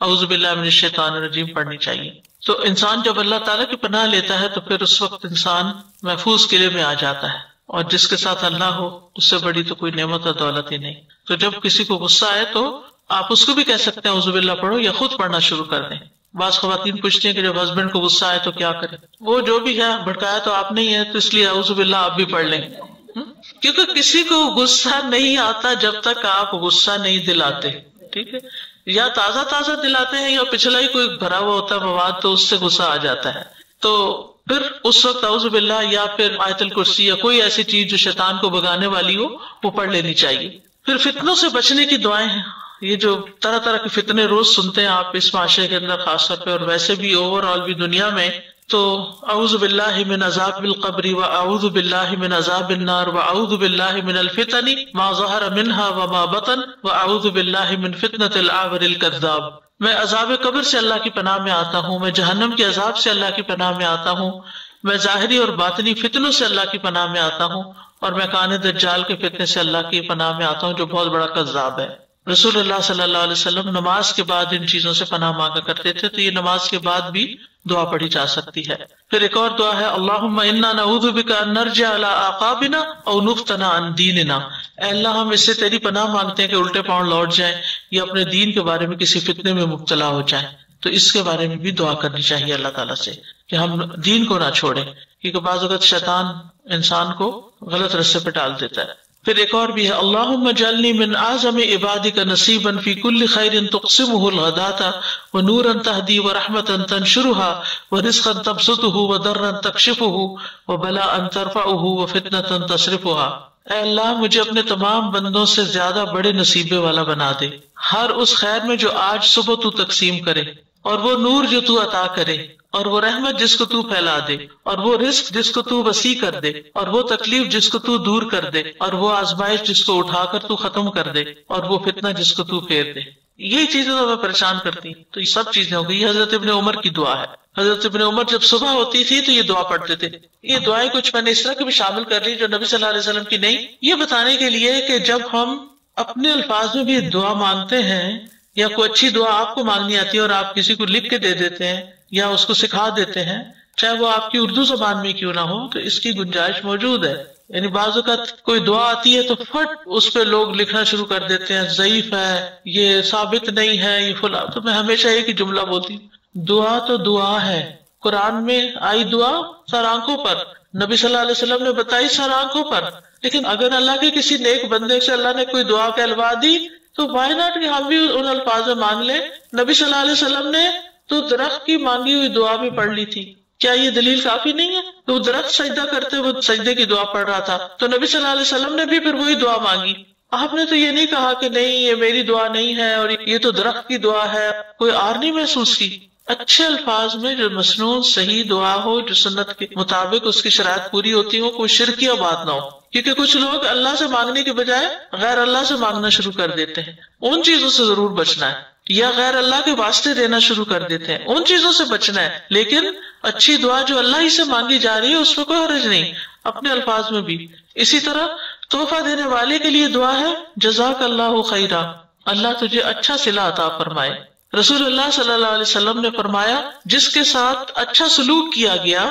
اعوذ باللہ من الشیطان الرجیم پڑھنی چاہیے۔ تو انسان جب اللہ تعالیٰ کی پناہ لیتا ہے تو پھر اس وقت انسان محفوظ قلعے میں آ جاتا ہے، اور جس کے ساتھ اللہ ہو اس سے بڑی تو کوئی نعمت اور دولت ہی نہیں۔ تو جب کسی کو غصہ آئے تو آپ اس کو بھی کہہ سکتے ہیں اعوذ باللہ پڑھو، یا خود پڑھنا شروع کر دیں۔ بعض خواتین پوچھتی ہیں کہ جب ہسبینڈ کو غصہ آئے تو کیا کریں؟ وہ جو بھی ہے بھڑکایا تو آپ نہیں ہے، تو اس لیے اعوذ باللہ آپ بھی پڑھ لیں، کیونکہ کسی کو غصہ نہیں آتا جب تک آپ غصہ نہیں دلاتے، ٹھیک ہے؟ یا تازہ تازہ دلاتے ہیں یا پچھلا ہی کوئی بھرا ہوا ہوتا ہے مواد تو اس سے غصہ آ جاتا ہے، تو پھر اس وقت اعوذ باللہ یا پھر آیت الکرسی یا کوئی ایسی چیز جو شیطان کو بھگانے والی ہو وہ پڑھ لینی چاہیے۔ پھر فتنوں سے بچنے کی دعائیں ہیں، یہ جو طرح طرح کے فتنے روز سنتے ہیں آپ اس معاشرے کے اندر خاص طور پہ، اور ویسے بھی اوور آل بھی دنیا میں، تو اعوذ باللہ من عذاب القبر واعوذ باللہ من عذاب النار واعوذ باللہ من الفتن ما ظہر منها وما بطن واعوذ باللہ من فتنة الاعور الکذاب۔ میں عذاب قبر سے اللہ کی پناہ میں آتا ہوں، میں جہنم کے عذاب سے اللہ کی پناہ میں آتا ہوں، میں ظاہری اور باطنی فتنوں سے اللہ کی پناہ میں آتا ہوں، اور میں کان دجال کے فتنے سے اللہ کی پناہ میں آتا ہوں جو بہت بڑا کذاب ہے۔ رسول اللہ صلی اللہ علیہ وسلم نماز کے بعد ان چیزوں سے پناہ مانگا کرتے تھے، تو یہ نماز کے بعد بھی دعا پڑھی جا سکتی ہے۔ پھر ایک اور دعا ہے اللہم انا نعوذ بک ان نرجع علی اعقابنا او نفتن عن دیننا، اے اللہ ہم اس سے تیری پناہ مانگتے ہیں کہ الٹے پاؤں لوٹ جائیں یا اپنے دین کے بارے میں کسی فتنے میں مبتلا ہو جائیں۔ تو اس کے بارے میں بھی دعا کرنی چاہیے اللہ تعالیٰ سے کہ ہم دین کو نہ چھوڑیں، کیونکہ بعض اوقات شیطان انسان کو غلط راستے پہ ڈال دیتا ہے۔ پھر ایک اور بھی ہے اللہم اجعلنی من اعظم عبادک نصیبا فی کل خیر تقسمہ الغداة ونورا تہدی ورحمتا تنشرها ورزقا تبسطہ وضرا تکشفہ وبلاء ترفعہ وفتنة تصرفها۔ اے اللہ مجھے اپنے تمام بندوں سے زیادہ بڑے نصیبے والا بنا دے، ہر اس خیر میں جو آج صبح تو تقسیم کرے، اور وہ نور جو تو عطا کرے، اور وہ رحمت جس کو تو پھیلا دے، اور وہ رزق جس کو تو وسیع کر دے، اور وہ تکلیف جس کو تو دور کر دے، اور وہ آزمائش جس کو اٹھا کر تو ختم کر دے، اور وہ فتنہ جس کو تو پھیر دے۔ یہی چیزیں تو ہمیں پریشان کرتی ہیں، تو یہ سب چیزیں ہو گئی۔ یہ حضرت ابن عمر کی دعا ہے۔ حضرت ابن عمر جب صبح ہوتی تھی تو یہ دعا پڑھتے تھے۔ یہ دعائیں کچھ میں نے اس طرح کی بھی شامل کر لی جو نبی صلی اللہ علیہ وسلم کی نہیں، یہ بتانے کے لیے کہ جب ہم اپنے الفاظ میں بھی دعا مانگتے ہیں یا کوئی اچھی دعا آپ کو مانگنی آتی ہے اور آپ کسی کو لکھ کے دے دیتے ہیں یا اس کو سکھا دیتے ہیں، چاہے وہ آپ کی اردو زبان میں کیوں نہ ہو، تو اس کی گنجائش موجود ہے. یعنی بعض اوقات کوئی دعا آتی ہے تو فٹ اس پہ لوگ لکھنا شروع کر دیتے ہیں ضعیف ہے، یہ ثابت نہیں ہے، یہ فلاں. تو میں ہمیشہ ایک ہی جملہ بولتی ہوں، دعا تو دعا ہے. قرآن میں آئی دعا سر آنکھوں پر، نبی صلی اللہ علیہ وسلم نے بتائی سر آنکھوں پر. لیکن اگر اللہ کے کسی نیک بندے سے اللہ نے کوئی دعا کہلوا دی تو وائی ناٹ کہ ہم بھی ان الفاظ میں مانگ لیں. نبی صلی اللہ علیہ وسلم نے تو درخت کی مانگی ہوئی دعا بھی پڑھ لی تھی. کیا یہ دلیل کافی نہیں ہے؟ تو وہ درخت سجدہ کرتے وہ سجدے کی دعا پڑھ رہا تھا، تو نبی صلی اللہ علیہ وسلم نے بھی پھر وہی دعا مانگی. آپ نے تو یہ نہیں کہا کہ نہیں یہ میری دعا نہیں ہے اور یہ تو درخت کی دعا ہے، کوئی آر نہیں محسوس کی. اچھے الفاظ میں جو مسنون صحیح دعا ہو، جو سنت کے مطابق اس کی شرائط پوری ہوتی ہو، کوئی شرکیہ بات نہ ہو. کیونکہ کچھ لوگ اللہ سے مانگنے کے بجائے غیر اللہ سے مانگنا شروع کر دیتے ہیں. ان چیزوں سے ضرور بچنا ہے، یا غیر اللہ کے واسطے دینا شروع کر دیتے ہیں، ان چیزوں سے بچنا ہے. لیکن اچھی دعا جو اللہ ہی سے مانگی جا رہی ہے اس میں کوئی حرج نہیں، اپنے الفاظ میں بھی. اسی طرح تحفہ دینے والے کے لیے دعا ہے جزاک اللہ خیرا، اللہ تجھے اچھا صلہ عطا فرمائے. رسول اللہ صلی اللہ علیہ وسلم نے فرمایا جس کے ساتھ اچھا سلوک کیا گیا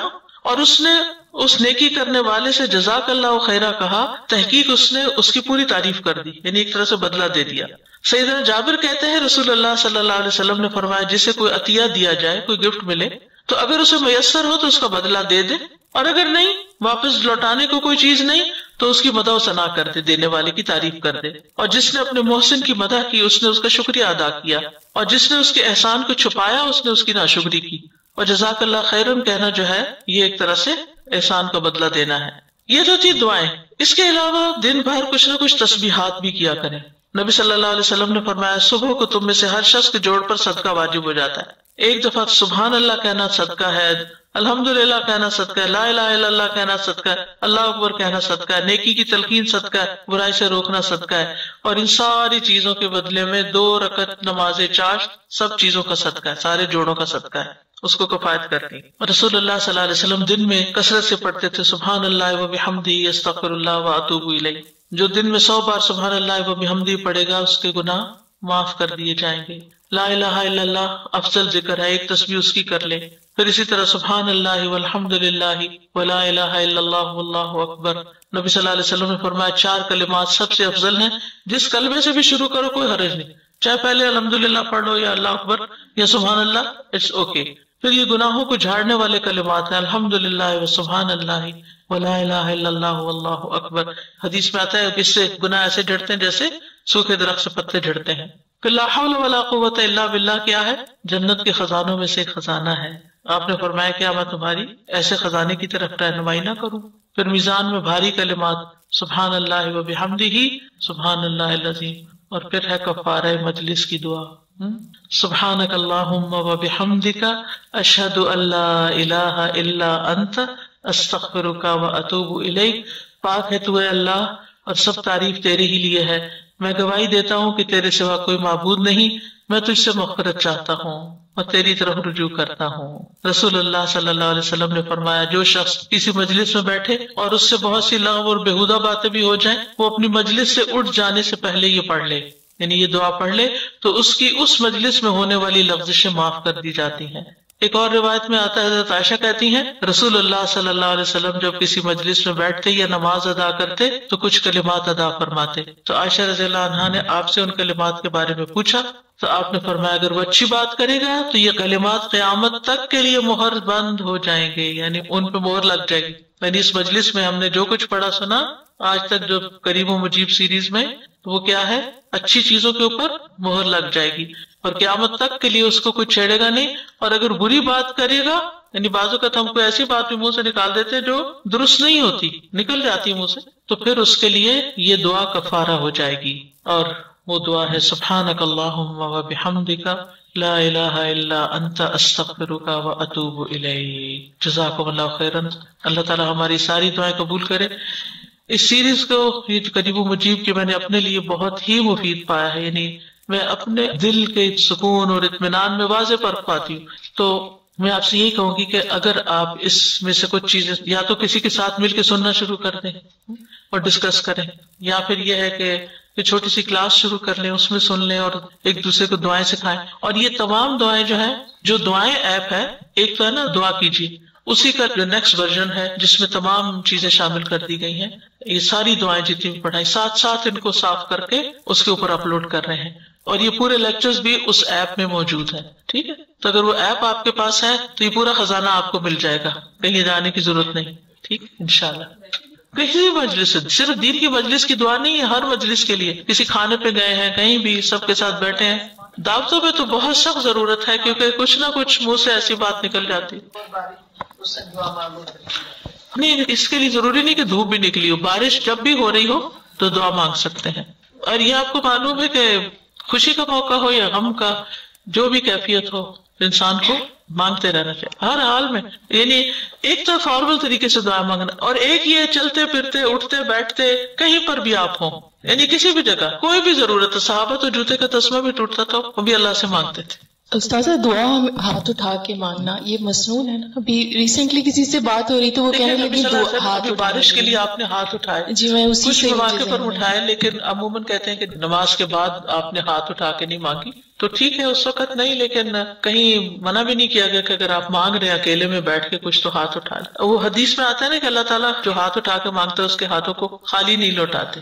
اور اس نے اس نیکی کرنے والے سے جزاک اللہ خیرا کہا، تحقیق اس نے اس کی پوری تعریف کر دی، یعنی ایک طرح سے بدلہ دے دیا. سیدنا جابر کہتے ہیں رسول اللہ صلی اللہ علیہ وسلم نے فرمایا جسے کوئی عطیہ دیا جائے، کوئی گفٹ ملے، تو اگر اسے میسر ہو تو اس کا بدلہ دے دے، اور اگر نہیں، واپس لوٹانے کو کوئی چیز نہیں، تو اس کی مدح و ثنا کر دے، دینے والے کی تعریف کر دے. اور جس نے اپنے محسن کی مدح کی اس نے اس کا شکریہ ادا کیا، اور جس نے اس کے احسان کو چھپایا اس نے اس کی ناشکری کی. اور جزاک اللہ خیرن کہنا جو ہے یہ ایک طرح سے احسان کا بدلہ دینا ہے. یہ تو تھی دعائیں. اس کے علاوہ دن بھر کچھ نہ کچھ تسبیحات بھی کیا کریں. نبی صلی اللہ علیہ وسلم نے فرمایا صبح کو تم میں سے ہر شخص کے جوڑ پر صدقہ واجب ہو جاتا ہے. ایک دفعہ سبحان اللہ کہنا صدقہ ہے، الحمدللہ کہنا صدقہ ہے، لا الہ الا اللہ کہنا صدقہ ہے، اللہ اکبر کہنا صدقہ ہے، نیکی کی تلقین صدقہ ہے، برائی سے روکنا صدقہ ہے. اور ان ساری چیزوں کے بدلے میں 2 رکعت نماز چاشت سب چیزوں کا صدقہ ہے، سارے جوڑوں کا صدقہ ہے، اس کو کفایت کرتی. رسول اللہ صلی اللہ علیہ وسلم دن میں کثرت سے پڑھتے تھے سبحان اللہ و بحمدہ استغفر اللہ واتوب الیہ. جو دن میں 100 بار سبحان اللہ و بحمدہ پڑھے گا اس کے گناہ معاف کر دیے جائیں گے. لا الہ الا اللہ افضل ذکر ہے، ایک تسبیح اس کی کر لے. پھر اسی طرح سبحان اللہ والحمد للہ ولا الہ الا اللہ واللہ اکبر. نبی صلی اللہ علیہ وسلم نے فرمایا 4 کلمات سب سے افضل ہیں، جس کلمے سے بھی شروع کرو کوئی حرج نہیں، چاہے پہلے الحمدللہ پڑھ لو یا اللہ اکبر یا سبحان اللہ، اٹس اوکے. پھر یہ گناہوں کو جھاڑنے والے کلمات ہیں الحمدللہ و سبحان اللہ ولا الہ الا اللہ واللہ اکبر. حدیث میں آتا ہے کہ اس سے گناہ ایسے جھڑتے ہیں جیسے سوکھے درخت سے پتے جھڑتے ہیں. کہ لا حول ولا قوت الا باللہ کیا ہے؟ جنت کے خزانوں میں سے ایک خزانہ ہے. آپ نے فرمایا کیا میں تمہاری ایسے خزانے کی طرف رہنمائی نہ کروں؟ پھر میزان میں بھاری کلمات سبحان اللہ و بحمدہ سبحان اللہ العظیم. اور پھر ہے کفارہ مجلس کی دعا سبحانک اللہم و بحمدک اشہد ان لا الہ الا انت استغفرک و اتوب الیک. پاک ہے تو اے اللہ اور سب تعریف تیرے ہی لیے ہے، میں گواہی دیتا ہوں کہ تیرے سوا کوئی معبود نہیں، میں تجھ سے مغفرت چاہتا ہوں اور تیری طرف رجوع کرتا ہوں. رسول اللہ صلی اللہ علیہ وسلم نے فرمایا جو شخص کسی مجلس میں بیٹھے اور اس سے بہت سی لغو اور بےہودہ باتیں بھی ہو جائیں، وہ اپنی مجلس سے اٹھ جانے سے پہلے یہ پڑھ لے، یعنی یہ دعا پڑھ لے، تو اس کی اس مجلس میں ہونے والی لغزشیں معاف کر دی جاتی ہیں. ایک اور روایت میں آتا ہے حضرت عائشہ کہتی ہیں رسول اللہ صلی اللہ علیہ وسلم جب کسی مجلس میں بیٹھتے یا نماز ادا کرتے تو کچھ کلمات ادا فرماتے. تو عائشہ رضی اللہ عنہا نے آپ سے ان کلمات کے بارے میں پوچھا تو آپ نے فرمایا اگر وہ اچھی بات کرے گا تو یہ کلمات قیامت تک کے لیے مہر بند ہو جائیں گے، یعنی ان پہ مہر لگ جائے گی. یعنی اس مجلس میں ہم نے جو کچھ پڑھا سنا آج تک جو قریب و مجیب سیریز میں، وہ کیا ہے؟ اچھی چیزوں کے اوپر مہر لگ جائے گی اور قیامت تک کے لیے اس کو کوئی چھیڑے گا نہیں. اور اگر بری بات کرے گا، یعنی بعض اوقات ہم کوئی ایسی بات بھی منہ سے نکال دیتے جو درست نہیں ہوتی، نکل جاتی ہے منہ سے، تو پھر اس کے لیے یہ دعا کفارہ ہو جائے گی. اور وہ دعا ہے سبحانک اللہم و بحمدک لا الہ الا انت استغفرک و اتوب الیک. جزاکم اللہ خیرا. اللہ تعالی ہماری ساری دعائیں قبول کرے. اس سیریز کو یہ قریب و مجیب کے میں نے اپنے لیے بہت ہی مفید پایا ہے، یعنی میں اپنے دل کے سکون اور اطمینان میں واضح فرق پاتی ہوں. تو میں آپ سے یہی کہوں گی کہ اگر آپ اس میں سے کچھ چیزیں یا تو کسی کے ساتھ مل کے سننا شروع کر دیں اور ڈسکس کریں، یا پھر یہ ہے کہ چھوٹی سی کلاس شروع کر لیں، اس میں سن لیں اور ایک دوسرے کو دعائیں سکھائیں. اور یہ تمام دعائیں جو ہیں، جو دعائیں ایپ ہے، ایک تو ہے نا دعا کیجیے، اسی کا جو نیکسٹ ورژن ہے جس میں تمام چیزیں شامل کر دی گئی ہیں. یہ ساری دعائیں جتنی بھی پڑھائی ساتھ ساتھ ان کو صاف کر کے اس کے اوپر اپلوڈ کر رہے ہیں. اور یہ پورے لیکچرز بھی اس ایپ میں موجود ہیں. ٹھیک ہے، تو اگر وہ ایپ آپ کے پاس ہے تو یہ پورا خزانہ آپ کو مل جائے گا، کہیں جانے کی ضرورت نہیں. ٹھیک، انشاءاللہ. کسی بھی مجلس سے، صرف دین کی مجلس کی دعا نہیں ہے، ہر مجلس کے لیے. کسی کھانے پہ گئے ہیں، کہیں بھی سب کے ساتھ بیٹھے ہیں، دعوتوں میں تو بہت سخت ضرورت ہے کیونکہ کچھ نہ کچھ منہ سے ایسی بات نکل جاتی. نہیں، اس کے لیے ضروری نہیں کہ دھوپ بھی نکلی ہو، بارش جب بھی ہو رہی ہو تو دعا مانگ سکتے ہیں. اور یہ آپ کو معلوم ہے کہ خوشی کا موقع ہو یا غم کا، جو بھی کیفیت ہو، انسان کو مانگتے رہنا چاہیے ہر حال میں. یعنی ایک تو فارمل طریقے سے دعا مانگنا، اور ایک یہ چلتے پھرتے اٹھتے بیٹھتے کہیں پر بھی آپ ہوں، یعنی کسی بھی جگہ کوئی بھی ضرورت ہے. صحابہ تو جوتے کا تسمہ بھی ٹوٹتا تھا وہ بھی اللہ سے مانگتے تھے. استاذہ دعا ہاتھ اٹھا کے مانگنا یہ مسنون ہے نا. ابھی ریسنٹلی کسی سے بات ہو رہی تو وہ کہنے لگی ہاتھ بارش کے لیے آپ نے ہاتھ اٹھائے. جی میں اسی کچھ سے مواقع پر اٹھائے، لیکن عموماً کہتے ہیں کہ نماز کے بعد آپ نے ہاتھ اٹھا کے نہیں مانگی. تو ٹھیک ہے اس وقت نہیں، لیکن کہیں منع بھی نہیں کیا گیا کہ اگر آپ مانگ رہے ہیں اکیلے میں بیٹھ کے کچھ تو ہاتھ اٹھا لیں. وہ حدیث میں آتا ہے نا کہ اللہ تعالیٰ جو ہاتھ اٹھا کے مانگتا ہے اس کے ہاتھوں کو خالی نہیں لوٹاتے.